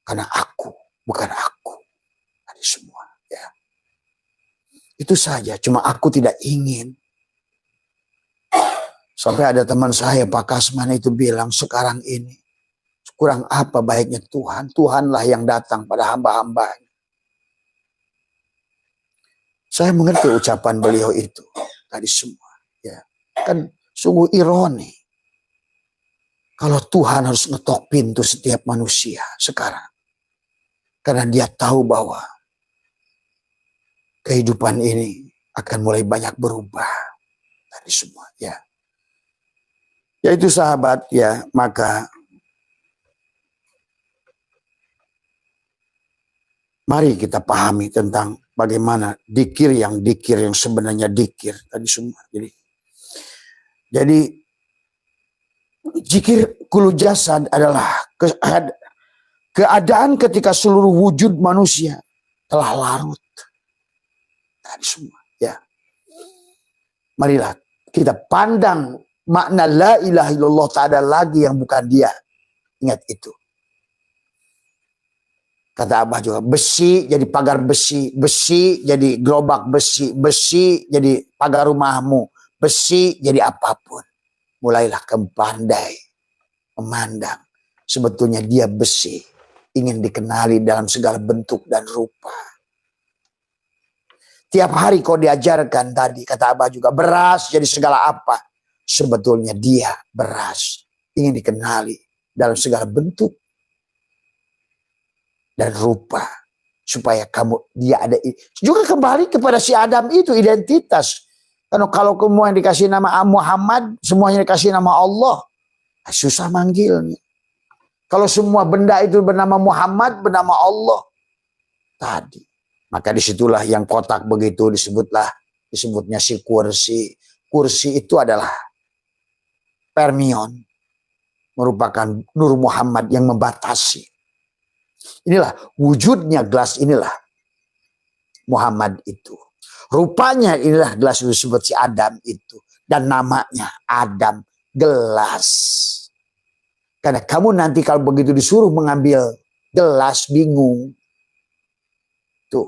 Karena aku, bukan aku. Ada semua. Ya. Itu saja. Cuma aku tidak ingin. Sampai ada teman saya, Pak Kasman itu bilang sekarang ini. Kurang apa baiknya Tuhan. Tuhanlah yang datang pada hamba-hambanya. Saya mengerti ucapan beliau itu. Tadi semua. Ya. Kan sungguh ironi. Kalau Tuhan harus ngetok pintu setiap manusia sekarang. Karena dia tahu bahwa kehidupan ini akan mulai banyak berubah. Tadi semua. Ya. Yaitu sahabat ya. Maka mari kita pahami tentang bagaimana dikir yang sebenarnya dikir tadi semua. Jadi zikir kulu jasad adalah keadaan ketika seluruh wujud manusia telah larut. Tadi semua ya. Marilah kita pandang makna la ilaha illallah, tak ada lagi yang bukan dia. Ingat itu. Kata Abah juga, besi jadi pagar besi, besi jadi gerobak besi, besi jadi pagar rumahmu, besi jadi apapun. Mulailah kamu pandai memandang. Sebetulnya dia besi, ingin dikenali dalam segala bentuk dan rupa. Tiap hari kau diajarkan tadi, kata Abah juga, beras jadi segala apa. Sebetulnya dia beras, ingin dikenali dalam segala bentuk dan rupa, supaya dia ada juga kembali kepada si Adam itu identitas. Karena kalau semua yang dikasih nama Muhammad, semuanya dikasih nama Allah, susah manggilnya. Kalau semua benda itu bernama Muhammad, bernama Allah tadi, maka disitulah yang kotak begitu disebutnya si kursi. Kursi itu adalah permion, merupakan Nur Muhammad yang membatasi. Inilah wujudnya gelas, inilah Muhammad itu. Rupanya inilah gelas itu disebut si Adam itu. Dan namanya Adam gelas. Karena kamu nanti kalau begitu disuruh mengambil gelas bingung. Tuh.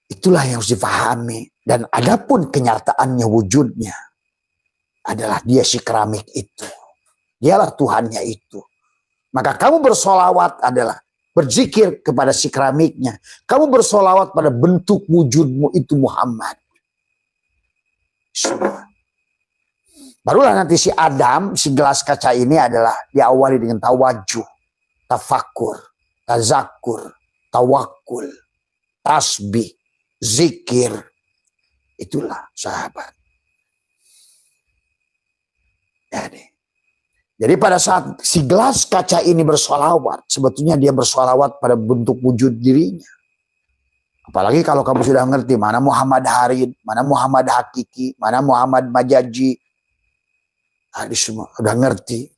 Itulah yang harus dipahami. Dan adapun kenyataannya wujudnya adalah dia si keramik itu. Dialah Tuhannya itu. Maka kamu bersolawat adalah berzikir kepada si keramiknya. Kamu bersolawat pada bentuk wujudmu itu Muhammad. Semua. Barulah nanti si Adam, si gelas kaca ini adalah diawali dengan tawajuh, tafakur, tazakur, tawakul, tasbih, zikir, Itulah sahabat. Jadi pada saat si gelas kaca ini bersolawat, sebetulnya dia bersolawat pada bentuk wujud dirinya. Apalagi kalau kamu sudah ngerti mana Muhammad Harid, mana Muhammad Hakiki, mana Muhammad Majaji. Tadi semua udah ngerti.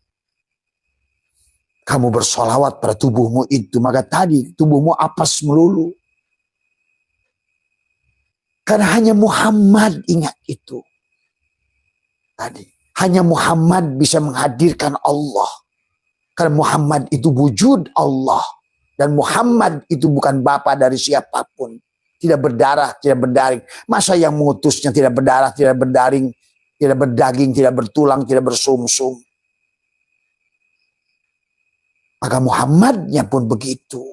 Kamu bersolawat pada tubuhmu itu, maka tadi tubuhmu apes melulu. Karena hanya Muhammad ingat itu. Tadi. Hanya Muhammad bisa menghadirkan Allah. Karena Muhammad itu wujud Allah. Dan Muhammad itu bukan bapa dari siapapun. Tidak berdarah, tidak berdaring. Masa yang mengutusnya tidak berdarah, tidak berdaring, tidak berdaging, tidak bertulang, tidak bersumsum. Maka Muhammadnya pun begitu.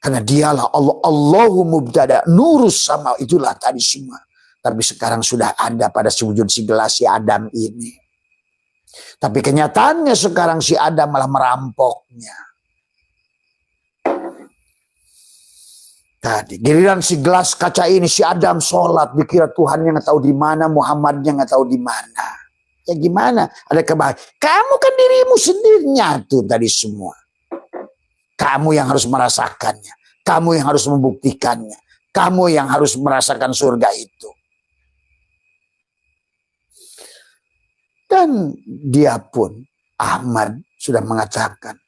Karena dialah Allah. Allahu mubtada, nurus sama, itulah tadi semua. Tapi sekarang sudah ada pada wujud si gelas si Adam ini. Tapi kenyataannya sekarang si Adam malah merampoknya. Tadi giliran si gelas kaca ini si Adam sholat, dikira Tuhannya nggak tahu di mana, Muhammadnya nggak tahu di mana. Ya gimana? Ada kebahagiaan. Kamu kan dirimu sendiri nyatu tadi semua. Kamu yang harus merasakannya. Kamu yang harus membuktikannya. Kamu yang harus merasakan surga itu. Dan dia pun, Ahmad sudah mengatakan,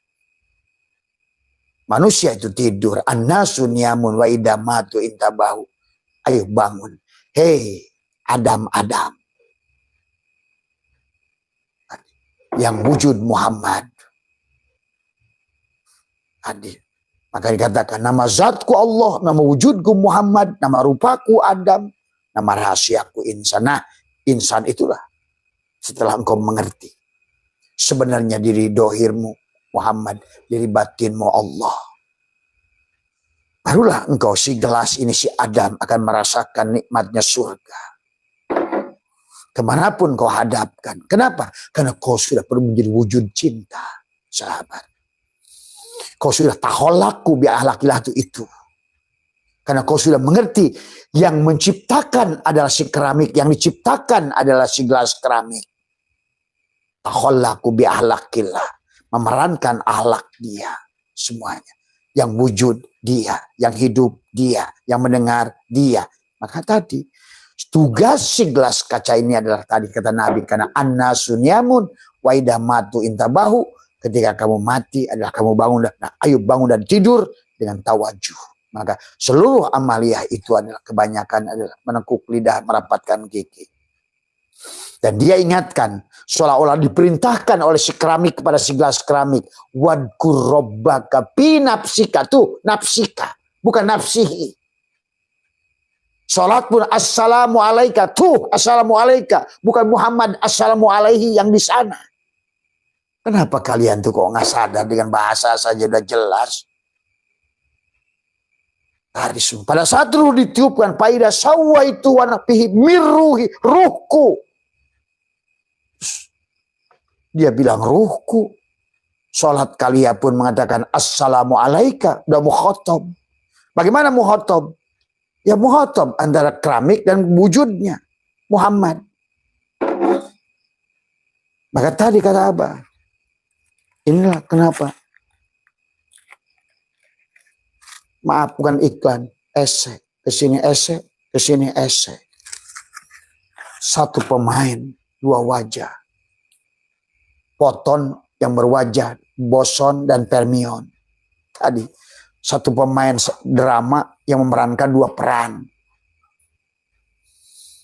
manusia itu tidur, annasu niyamun wa idamatu intabahu. Ayo bangun. Hei Adam. Yang wujud Muhammad. Hadir. Maka dikatakan nama zatku Allah, nama wujudku Muhammad, nama rupaku Adam, nama rahasiaku insan. Nah, insan itulah. Setelah engkau mengerti. Sebenarnya diri dohirmu Muhammad, diri batinmu Allah. Barulah engkau si gelas ini si Adam akan merasakan nikmatnya surga. Kemanapun kau hadapkan. Kenapa? Karena kau sudah perlu menjadi wujud cinta. Sahabat. Kau sudah taholaku bi'ahlakilah itu. Karena kau sudah mengerti yang menciptakan adalah si keramik. Yang diciptakan adalah si gelas keramik. Takholaku bi ahlakillah. Memerankan ahlak dia. Semuanya. Yang wujud dia. Yang hidup dia. Yang mendengar dia. Maka tadi. Tugas si gelas kaca ini adalah tadi kata Nabi. Karena annasu niyamun wa idza matu intabahu. Ketika kamu mati adalah kamu bangun. Nah, ayo bangun dan tidur dengan tawajuh. Maka seluruh amaliyah itu adalah kebanyakan adalah menekuk lidah, merapatkan gigi. Dan dia ingatkan, seolah-olah diperintahkan oleh si keramik kepada si gelas keramik. Wadkur robbaka pi nafsika. Tuh, nafsika. Bukan nafsihi. Salat pun assalamu alaika. Tuh, assalamu alaika. Bukan Muhammad assalamu alaihi yang di sana. Kenapa kalian tuh kok nggak sadar dengan bahasa saja udah jelas? Pada saat ruh ditiupkan, faida sawa itu wanafihi mirruhi ruhku. Dia bilang ruhku. Salat kalian pun mengatakan assalamu alaika. Udah mukhotob. Bagaimana mukhotob? Ya mukhotob antara keramik dan wujudnya Muhammad. Maka tadi kata Abah, inilah kenapa. Maaf, bukan iklan, esek. Kesini esek, kesini esek. Satu pemain, dua wajah. Poton yang berwajah, boson dan permion. Tadi, satu pemain drama yang memerankan dua peran.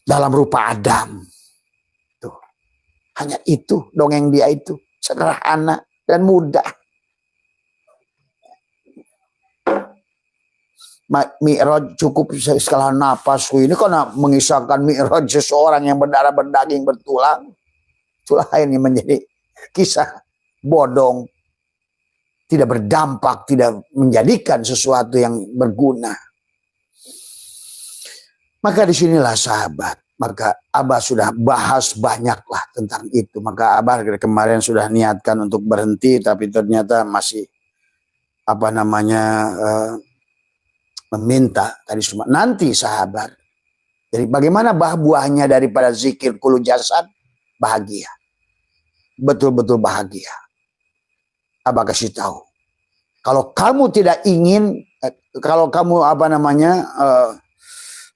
Dalam rupa Adam. Tuh. Hanya itu, dongeng dia itu. Sederhana dan mudah. Mi'raj cukup sekali nafas ini karena mengisahkan Mi'raj seseorang yang berdarah berdaging bertulang. Itulah ini menjadi kisah bodong, tidak berdampak, tidak menjadikan sesuatu yang berguna. Maka disinilah sahabat, maka Abah sudah bahas banyaklah tentang itu. Maka Abah kemarin sudah niatkan untuk berhenti, tapi ternyata masih meminta tadi semua. Nanti sahabat, Jadi bagaimana buahnya daripada zikir kulu jasad? Bahagia. Betul-betul bahagia. Abah kasih tahu. Kalau kamu tidak ingin, kalau kamu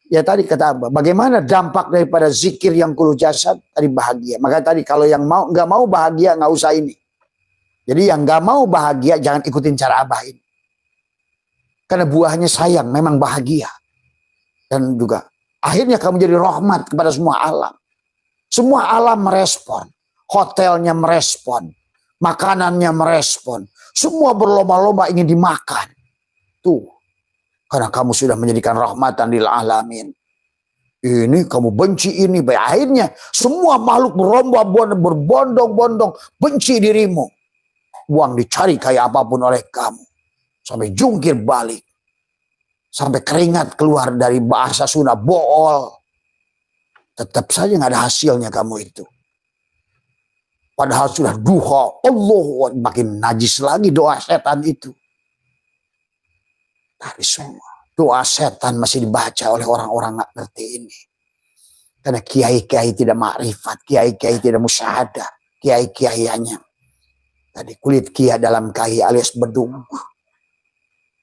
ya tadi kata Abah, bagaimana dampak daripada zikir yang kulu jasad? Tadi bahagia. Maka tadi kalau yang nggak mau bahagia nggak usah ini. Jadi yang nggak mau bahagia jangan ikutin cara Abah ini. Karena buahnya sayang, memang bahagia. Dan juga akhirnya kamu jadi rahmat kepada semua alam. Semua alam merespon. Hotelnya merespon. Makanannya merespon. Semua berlomba-lomba ingin dimakan. Tuh. Karena kamu sudah menjadikan rahmatan lil alamin. Ini kamu benci ini. Akhirnya semua makhluk berbondong-bondong benci dirimu. Uang dicari kayak apapun oleh kamu. Sampai jungkir balik. Sampai keringat keluar dari bahasa Sunda, bool. Tetap saja nggak ada hasilnya kamu itu. Padahal sudah duha, Allah, makin najis lagi doa setan itu. Tadi semua. Doa setan masih dibaca oleh orang-orang nggak ngerti ini. Karena kiai-kiai tidak makrifat, kiai-kiai tidak musyahadah, kiai-kiai hanya tadi kulit kia dalam kai alias bedung.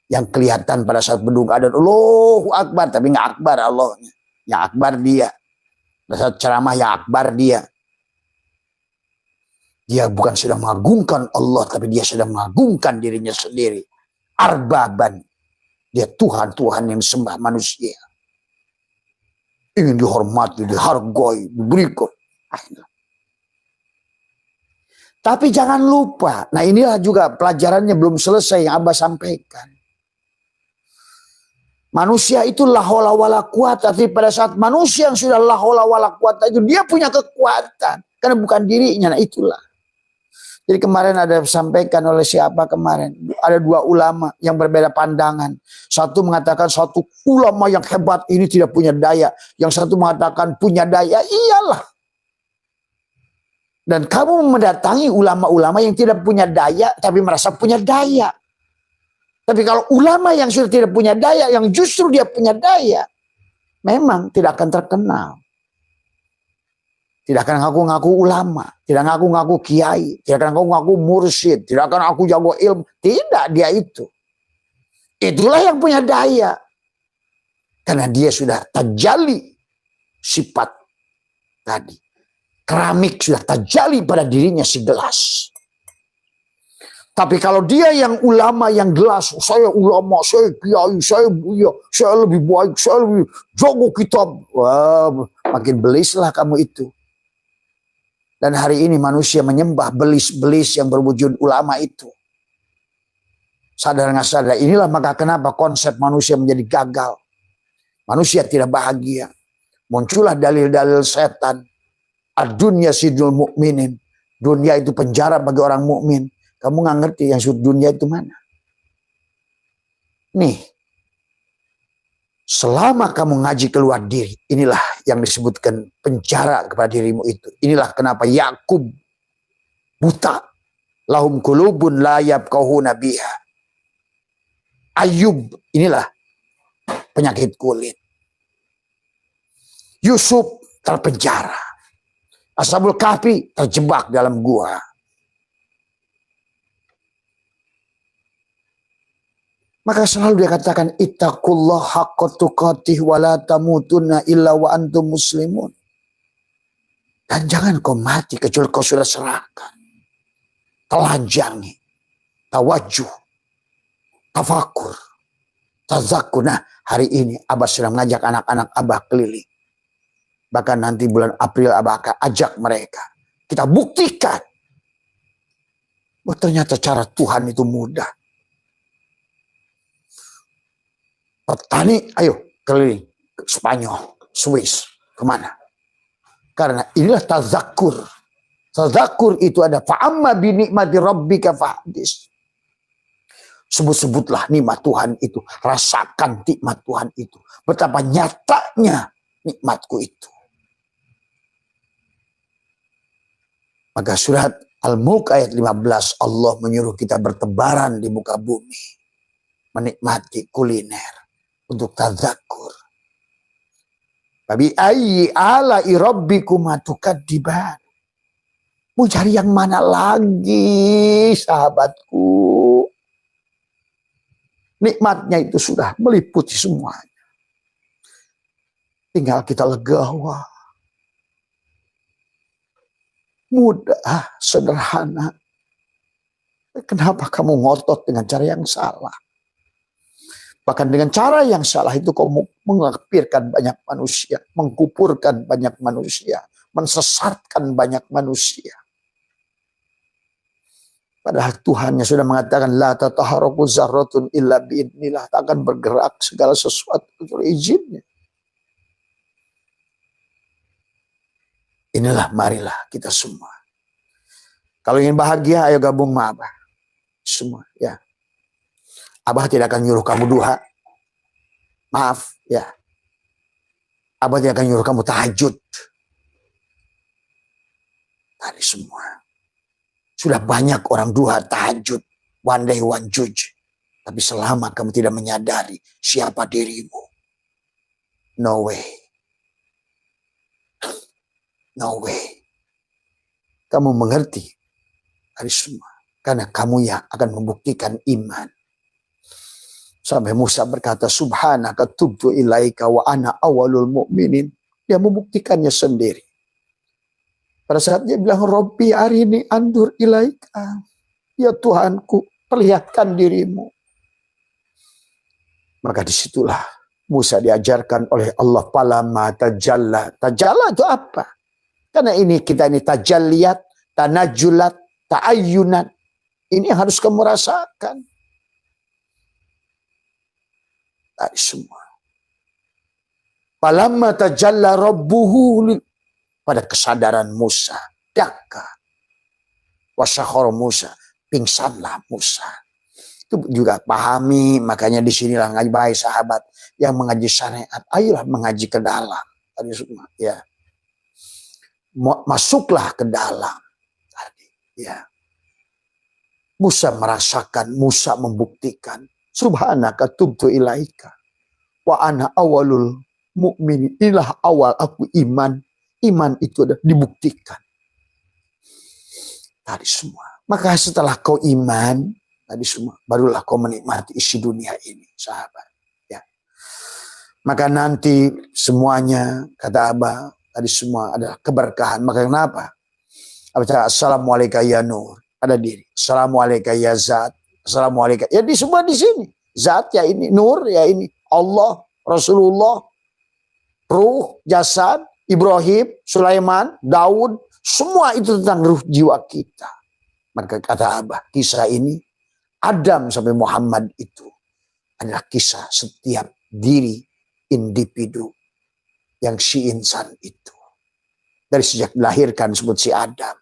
Yang kelihatan pada saat bedung ada Allahu Akbar, tapi nggak akbar Allahnya. Yang akbar dia. Pada saat ceramah yang akbar dia. Dia bukan sedang mengagungkan Allah, tapi dia sedang mengagungkan dirinya sendiri. Arbaban. Dia Tuhan-Tuhan yang disembah manusia. Ingin dihormati, dihargai, diberikan. Tapi jangan lupa. Nah inilah juga pelajarannya belum selesai yang Abah sampaikan. Manusia itu la haula wala quwata, tapi pada saat manusia yang sudah la haula wala quwata itu dia punya kekuatan karena bukan dirinya. Nah itulah. Jadi kemarin ada disampaikan oleh siapa kemarin, ada dua ulama yang berbeda pandangan. Satu mengatakan satu ulama yang hebat ini tidak punya daya, yang satu mengatakan punya daya. Iyalah. Dan kamu mendatangi ulama-ulama yang tidak punya daya tapi merasa punya daya. Tapi kalau ulama yang sudah tidak punya daya, yang justru dia punya daya, memang tidak akan terkenal. Tidak akan ngaku-ngaku ulama, tidak ngaku-ngaku kiai, tidak akan ngaku-ngaku mursyid, tidak akan ngaku jago ilmu. Tidak, dia itu. Itulah yang punya daya. Karena dia sudah terjali sifat tadi. Keramik sudah terjali pada dirinya si gelas. Tapi kalau dia yang ulama yang gelas, saya ulama, saya kiai, saya buya, saya lebih baik, saya lebih jago kitab. Wah, makin belislah kamu itu. Dan hari ini manusia menyembah belis-belis yang berwujud ulama itu. Sadar nggak sadar, inilah maka kenapa konsep manusia menjadi gagal. Manusia tidak bahagia. Muncullah dalil-dalil setan. Ad-dunya sidul mu'minin. Dunia itu penjara bagi orang mukmin. Kamu nggak ngerti yang sudut dunia itu mana. Nih. Selama kamu ngaji keluar diri. Inilah yang disebutkan penjara kepada dirimu itu. Inilah kenapa Yakub buta. Lahum kulubun la yabqahuna biha. Ayub. Inilah penyakit kulit. Yusuf terpenjara. Ashabul Kahfi terjebak dalam gua. Maka selalu dia katakan ittaqullah haqqa tuqatih wa la tamutunna illa wa antum muslimun. Dan jangan kau mati kecuali kau sudah serahkan. Telanjangi, tawajuh, tafakur, tazakur. Nah, hari ini Abah sedang mengajak anak-anak Abah keliling. Bahkan nanti bulan April Abah akan ajak mereka. Kita buktikan bahwa ternyata cara Tuhan itu mudah. Petani, ayo keliling ke Spanyol, Swiss, kemana? Karena inilah tazakur. Tazakur itu ada fa'amma binikmati rabbika fahdis. Sebut-sebutlah nikmat Tuhan itu. Rasakan nikmat Tuhan itu. Betapa nyatanya nikmatku itu. Maka surat Al-Mulk ayat 15 Allah menyuruh kita bertebaran di muka bumi. Menikmati kuliner. Untuk tazakur. Fabi ayyi ala'i rabbikuma tukadziban. Mau cari yang mana lagi, sahabatku? Nikmatnya itu sudah meliputi semuanya. Tinggal kita legawa. Mudah, sederhana. Kenapa kamu ngotot dengan cara yang salah? Bahkan dengan cara yang salah itu kamu mengkafirkan banyak manusia, mengkupurkan banyak manusia, mensesatkan banyak manusia. Padahal Tuhannya sudah mengatakan la tataharaku zarratun illa biidnillah, tak akan bergerak segala sesuatu kecuali izinnya. Inilah marilah kita semua. Kalau ingin bahagia ayo gabung sama Abah. Semua ya. Abah tidak akan nyuruh kamu duha. Maaf ya. Abah tidak akan nyuruh kamu tahajud. Tadi semua. Sudah banyak orang duha tahajud. One day one judge. Tapi selama kamu tidak menyadari siapa dirimu. No way. No way. Kamu mengerti. Tadi semua. Karena kamu yang akan membuktikan iman. Sampai Musa berkata, Subhanaka tubtu ilaika wa ana awalul mu'minin. Dia membuktikannya sendiri. Pada saat dia bilang, Robbi arini andur ilaika. Ya Tuhanku, perlihatkan dirimu. Maka disitulah Musa diajarkan oleh Allah. Palama tajalla. Tajalla itu apa? Karena kita ini tajalliyat, tanajulat, ta'ayyunat. Ini yang harus kamu rasakan. Tadi semua. Falamma tajalla rabbuhu pada kesadaran Musa. Daka. Wasakhara Musa. Pingsanlah Musa. Itu juga pahami. Makanya disinilah ngaji baik sahabat. Yang mengaji syariat. Ayolah mengaji ke dalam. Tadi semua. Ya. Masuklah ke dalam. Tadi. Ya. Musa merasakan, Musa membuktikan. Subhanaka tubtu ilaika. Wa ana awalul mu'minin. Inilah awal aku iman. Iman itu adalah dibuktikan. Tadi semua. Maka setelah kau iman, tadi semua, barulah kau menikmati isi dunia ini, sahabat. Ya. Maka nanti semuanya, kata Abah, tadi semua adalah keberkahan. Maka kenapa? Assalamualaikum ya Nur. Ada diri. Assalamualaikum ya Zat. Assalamualaikum. Ya di semua di sini. Zat ya ini. Nur ya ini. Allah. Rasulullah. Ruh. Jasad. Ibrahim. Sulaiman. Daud. Semua itu tentang ruh jiwa kita. Maka kata Abah. Kisah ini. Adam sampai Muhammad itu. Adalah kisah setiap diri individu. Yang si insan itu. Dari sejak dilahirkan sebut si Adam.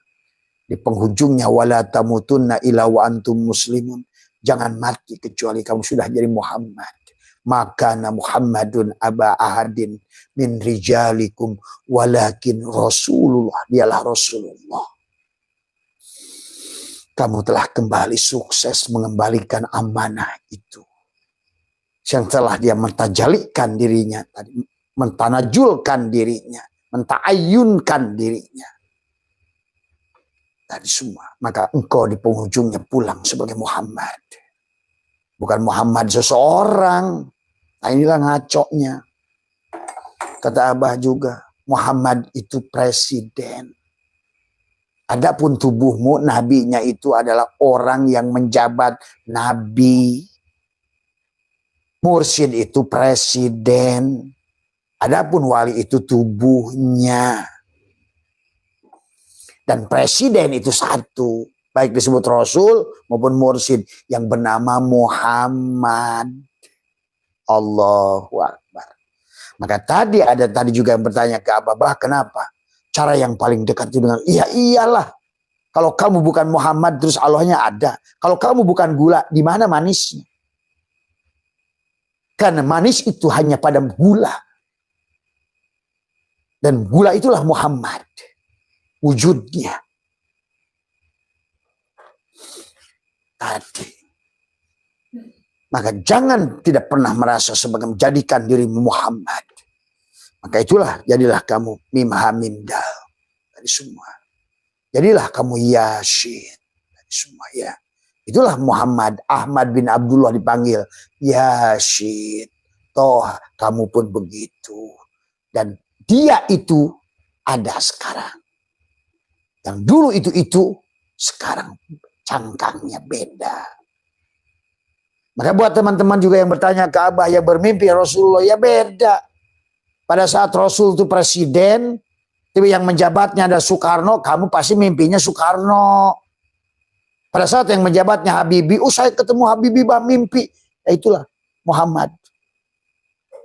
Di penghujungnya wala tamutunna illa wa antum muslimun. Jangan mati kecuali kamu sudah jadi Muhammad. Maka Muhammadun aba ahadin min rijalikum walakin Rasulullah. Dialah Rasulullah. Kamu telah kembali sukses mengembalikan amanah itu. Yang telah dia mentajalikan dirinya tadi, mentanajulkan dirinya, menta'ayyunkan dirinya. Tadi semua. Maka engkau di penghujungnya pulang sebagai Muhammad. Bukan Muhammad seseorang. Nah inilah ngaconya. Kata Abah juga. Muhammad itu presiden. Adapun tubuhmu, nabinya itu adalah orang yang menjabat nabi. Mursyid itu presiden. Adapun wali itu tubuhnya. Dan presiden itu satu. Baik disebut Rasul maupun Mursyid. Yang bernama Muhammad. Allahu Akbar. Maka tadi juga yang bertanya ke Abah. Kenapa? Cara yang paling dekat itu dengan. Iya iyalah. Kalau kamu bukan Muhammad terus Allahnya ada. Kalau kamu bukan gula. Di mana manisnya? Karena manis itu hanya pada gula. Dan gula itulah Muhammad. Wujudnya. Tadi. Maka jangan tidak pernah merasa sebagai menjadikan diri Muhammad. Maka itulah, jadilah kamu mim ha mim dal. Tadi semua. Jadilah kamu Yasin. Tadi semua ya. Itulah Muhammad. Ahmad bin Abdullah dipanggil Yasin. Toh kamu pun begitu. Dan dia itu ada sekarang. Yang dulu itu sekarang cangkangnya beda. Maka buat teman-teman juga yang bertanya ke Abah yang bermimpi Rasulullah, ya beda. Pada saat Rasul itu presiden, tapi yang menjabatnya ada Soekarno, kamu pasti mimpinya Soekarno. Pada saat yang menjabatnya Habibie, saya ketemu Habibie bah mimpi. Ya itulah Muhammad.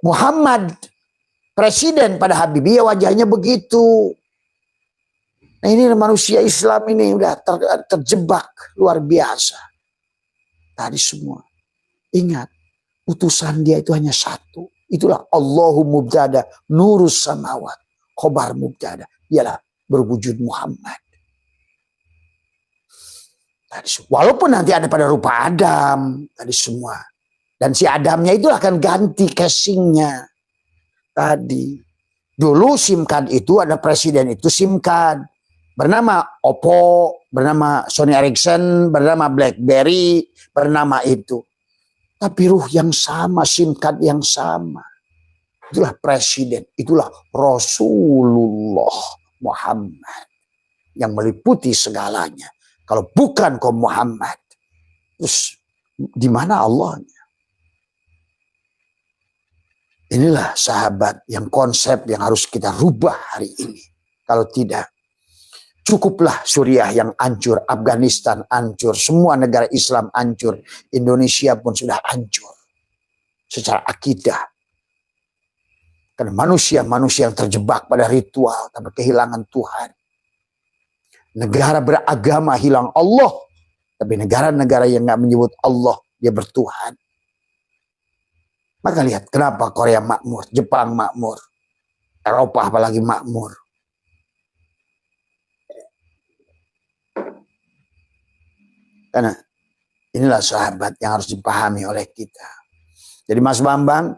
Muhammad presiden pada Habibie, ya wajahnya begitu. Nah ini manusia Islam ini udah terjebak luar biasa. Tadi semua. Ingat, utusan dia itu hanya satu. Itulah Allahu mubtada nurus samawat. Khobar mubtada. Dialah berwujud Muhammad. Walaupun nanti ada pada rupa Adam. Tadi semua. Dan si Adamnya itu akan ganti casingnya. Tadi. Dulu SIM card itu ada presiden itu SIM card. Bernama Oppo. Bernama Sony Ericsson. Bernama BlackBerry. Bernama itu. Tapi ruh yang sama, SIM card yang sama. Itulah presiden, itulah Rasulullah Muhammad. Yang meliputi segalanya. Kalau bukan kaum Muhammad, terus di mana Allahnya? Inilah sahabat yang konsep yang harus kita rubah hari ini. Kalau tidak, cukuplah Suriah yang hancur, Afghanistan hancur, semua negara Islam hancur, Indonesia pun sudah hancur secara akidah. Karena manusia yang terjebak pada ritual, tapi kehilangan Tuhan. Negara beragama hilang Allah, tapi negara-negara yang nggak menyebut Allah, dia bertuhan. Maka lihat kenapa Korea makmur, Jepang makmur, Eropa apalagi makmur. Karena inilah sahabat yang harus dipahami oleh kita. Jadi Mas Bambang,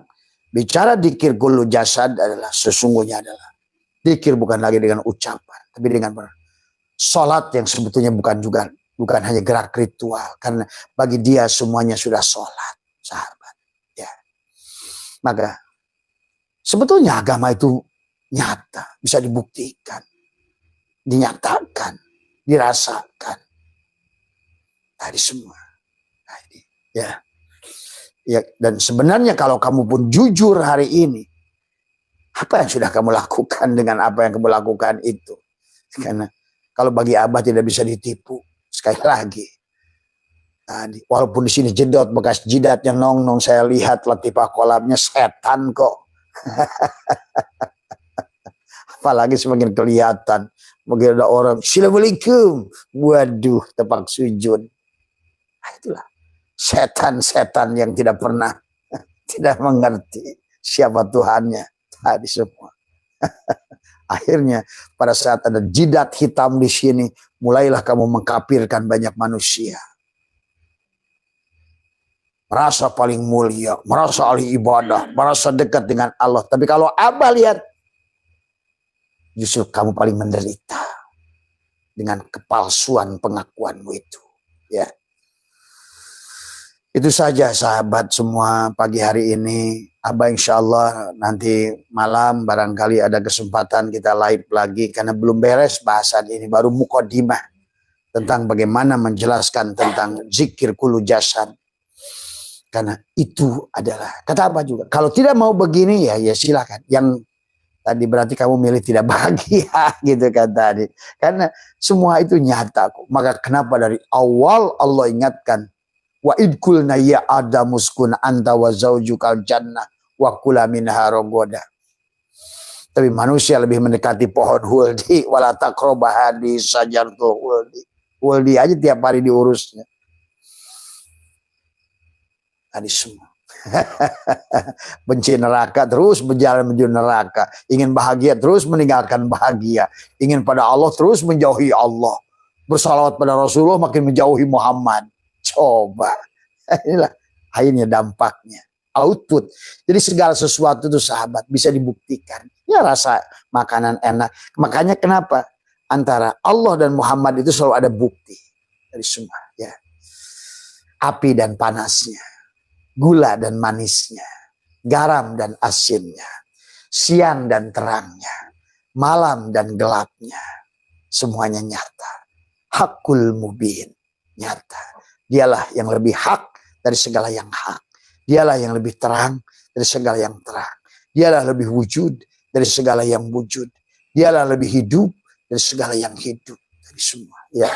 bicara dikir kullu jasad adalah sesungguhnya adalah dikir bukan lagi dengan ucapan, tapi dengan sholat yang sebetulnya bukan hanya gerak ritual. Karena bagi dia semuanya sudah sholat, sahabat. Ya. Maka sebetulnya agama itu nyata, bisa dibuktikan, dinyatakan, dirasakan. Tadi semua. Tadi, ya. Ya, dan sebenarnya kalau kamu pun jujur hari ini, apa yang sudah kamu lakukan dengan apa yang kamu lakukan itu? Karena kalau bagi Abah tidak bisa ditipu. Sekali lagi. Tadi, walaupun di sini jedot bekas jidatnya nong saya lihat latifah kolamnya setan kok. Apalagi semakin kelihatan. Begitu ada orang, Assalamualaikum. Waduh, tepak sujud. Itulah setan-setan yang tidak pernah tidak mengerti siapa Tuhannya tadi semua. Akhirnya pada saat ada jidat hitam di sini, mulailah kamu mengkafirkan banyak manusia. Merasa paling mulia, merasa ahli ibadah, merasa dekat dengan Allah. Tapi kalau Abah lihat, justru kamu paling menderita dengan kepalsuan pengakuanmu itu. Ya. Itu saja sahabat semua pagi hari ini. Abah insya Allah nanti malam barangkali ada kesempatan kita live lagi. Karena belum beres bahasan ini. Baru mukodimah. Tentang bagaimana menjelaskan tentang zikir kullu jasad. Karena itu adalah. Kata Abah juga. Kalau tidak mau begini ya silakan. Yang tadi berarti kamu milih tidak bahagia. Gitu kan tadi. Karena semua itu nyata kok. Maka kenapa dari awal Allah ingatkan. Wa idkulna ya adamuskun anta wa zaujukal jannah wa kula minha rogoda. Tapi manusia lebih mendekati pohon huldi wala taqrabah di sajartul huldi. Huldi aja tiap hari diurusnya. Tadi semua. Benci neraka terus berjalan menuju neraka. Ingin bahagia terus meninggalkan bahagia. Ingin pada Allah terus menjauhi Allah. Bersalawat pada Rasulullah makin menjauhi Muhammad. Coba, inilah akhirnya dampaknya, output. Jadi segala sesuatu itu sahabat bisa dibuktikan. Ya rasa makanan enak. Makanya kenapa antara Allah dan Muhammad itu selalu ada bukti dari semua. Ya, api dan panasnya, gula dan manisnya, garam dan asinnya, siang dan terangnya, malam dan gelapnya, semuanya nyata. Hakul mubin, nyata. Dialah yang lebih hak dari segala yang hak. Dialah yang lebih terang dari segala yang terang. Dialah lebih wujud dari segala yang wujud. Dialah lebih hidup dari segala yang hidup. Dari semua. Ya.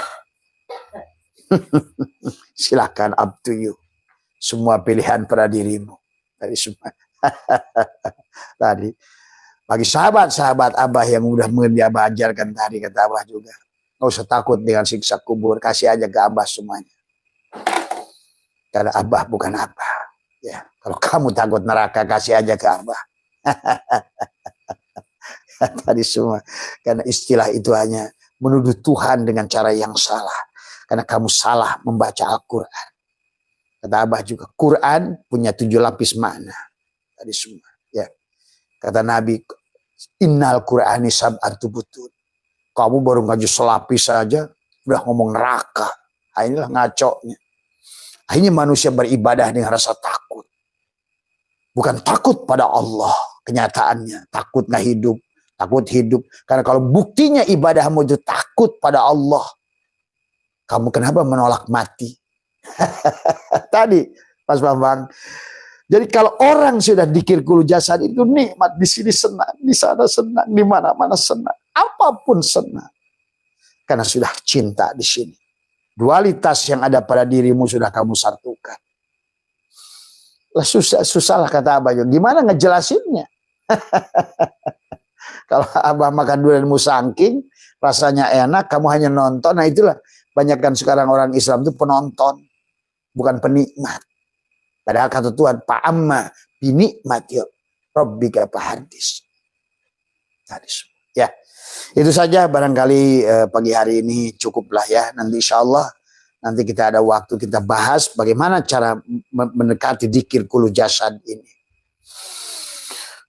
Silakan, up to you. Semua pilihan pada dirimu. Dari semua. Tadi. Bagi sahabat-sahabat Abah yang udah Abah ajarkan tadi, kata Abah juga. Nggak usah takut dengan siksa kubur. Kasih aja ke Abah semuanya. Karena Abah bukan Abah. Ya, kalau kamu takut neraka, kasih aja ke Abah. Tadi semua. Karena istilah itu hanya menuduh Tuhan dengan cara yang salah. Karena kamu salah membaca Al-Quran. Kata Abah juga, Quran punya 7 lapis makna. Tadi semua. Ya. Kata Nabi, Innal Qur'ani sab'atu butun. Kamu baru ngaji selapis saja, udah ngomong neraka. Nah, inilah ngaconya. Akhirnya manusia beribadah dengan rasa takut. Bukan takut pada Allah kenyataannya. Takut nggak hidup. Takut hidup. Karena kalau buktinya ibadahmu itu takut pada Allah. Kamu kenapa menolak mati? Tadi Mas Bambang. Jadi kalau orang sudah dikir kulu jasad itu nikmat. Di sini senang. Di sana senang. Di mana-mana senang. Apapun senang. Karena sudah cinta di sini. Dualitas yang ada pada dirimu sudah kamu satukan. Susah lah kata Abah. Gimana ngejelasinnya? Kalau Abah makan durian musangking, rasanya enak, kamu hanya nonton. Nah itulah, banyakkan sekarang orang Islam itu penonton, bukan penikmat. Padahal kata Tuhan, Pa'amma binikmat ya Rabbika fahadis. Ya, itu saja barangkali pagi hari ini cukuplah ya. Nanti insya Allah nanti kita ada waktu kita bahas bagaimana cara mendekati dzikir kulu jasad ini.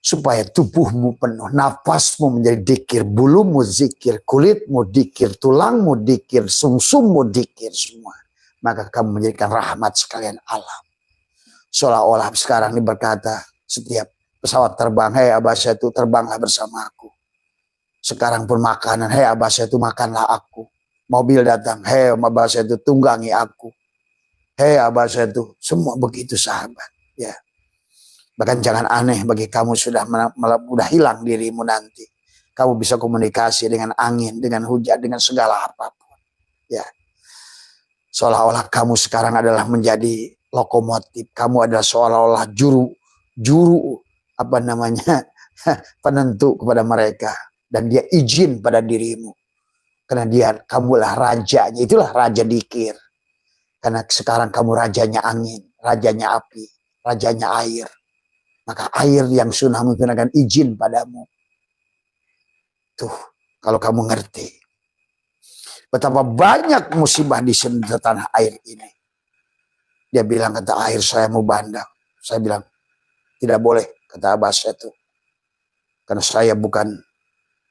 Supaya tubuhmu penuh, nafasmu menjadi dzikir, bulumu zikir, kulitmu dzikir, tulangmu dzikir, sumsummu dzikir semua. Maka kamu menjadikan rahmat sekalian alam. Seolah-olah sekarang ini berkata, setiap pesawat terbang, hei Abah Setu terbanglah bersama aku. Sekarang pun makanan, hei Abah Setu makanlah aku. Mobil datang, hei Abah Setu tunggangi aku. Hei Abah Setu, semua begitu sahabat. Ya. Bahkan jangan aneh bagi kamu sudah hilang dirimu nanti. Kamu bisa komunikasi dengan angin, dengan hujan, dengan segala apapun. Ya. Seolah-olah kamu sekarang adalah menjadi lokomotif. Kamu adalah seolah-olah juru apa namanya penentu kepada mereka. Dan dia izin pada dirimu. Karena kamulah rajanya. Itulah raja dikir. Karena sekarang kamu rajanya angin, rajanya api, rajanya air. Maka air yang sunnah menggunakan izin padamu. Tuh, kalau kamu ngerti. Betapa banyak musibah di tanah air ini. Dia bilang, kata air saya mau bandang. Saya bilang, tidak boleh, kata Abah itu. Karena saya bukan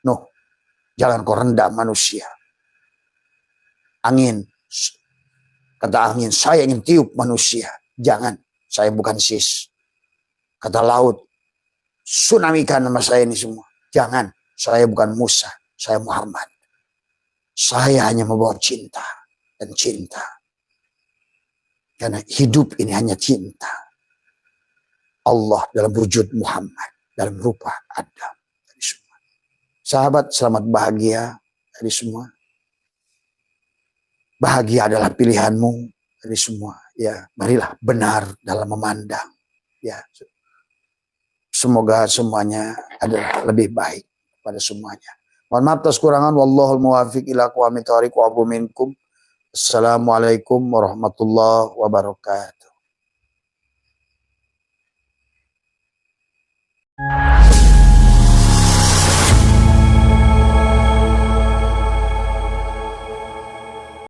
Nuh. Jangan kau rendah manusia. Angin. Kata angin, saya ingin tiup manusia. Jangan, saya bukan sis. Kata laut, tsunamikan nama saya ini semua. Jangan, saya bukan Musa, saya Muhammad. Saya hanya membawa cinta dan cinta. Karena hidup ini hanya cinta. Allah dalam wujud Muhammad, dalam rupa Adam. Dari semua. Sahabat, selamat bahagia dari semua. Bahagia adalah pilihanmu dari semua. Ya, marilah benar dalam memandang. Ya, semoga semuanya adalah lebih baik pada semuanya. Mohon maaf atas kurangan. Wallahul muwafiq ila aqwamit thoriq wa afu minkum. Assalamualaikum warahmatullahi wabarakatuh.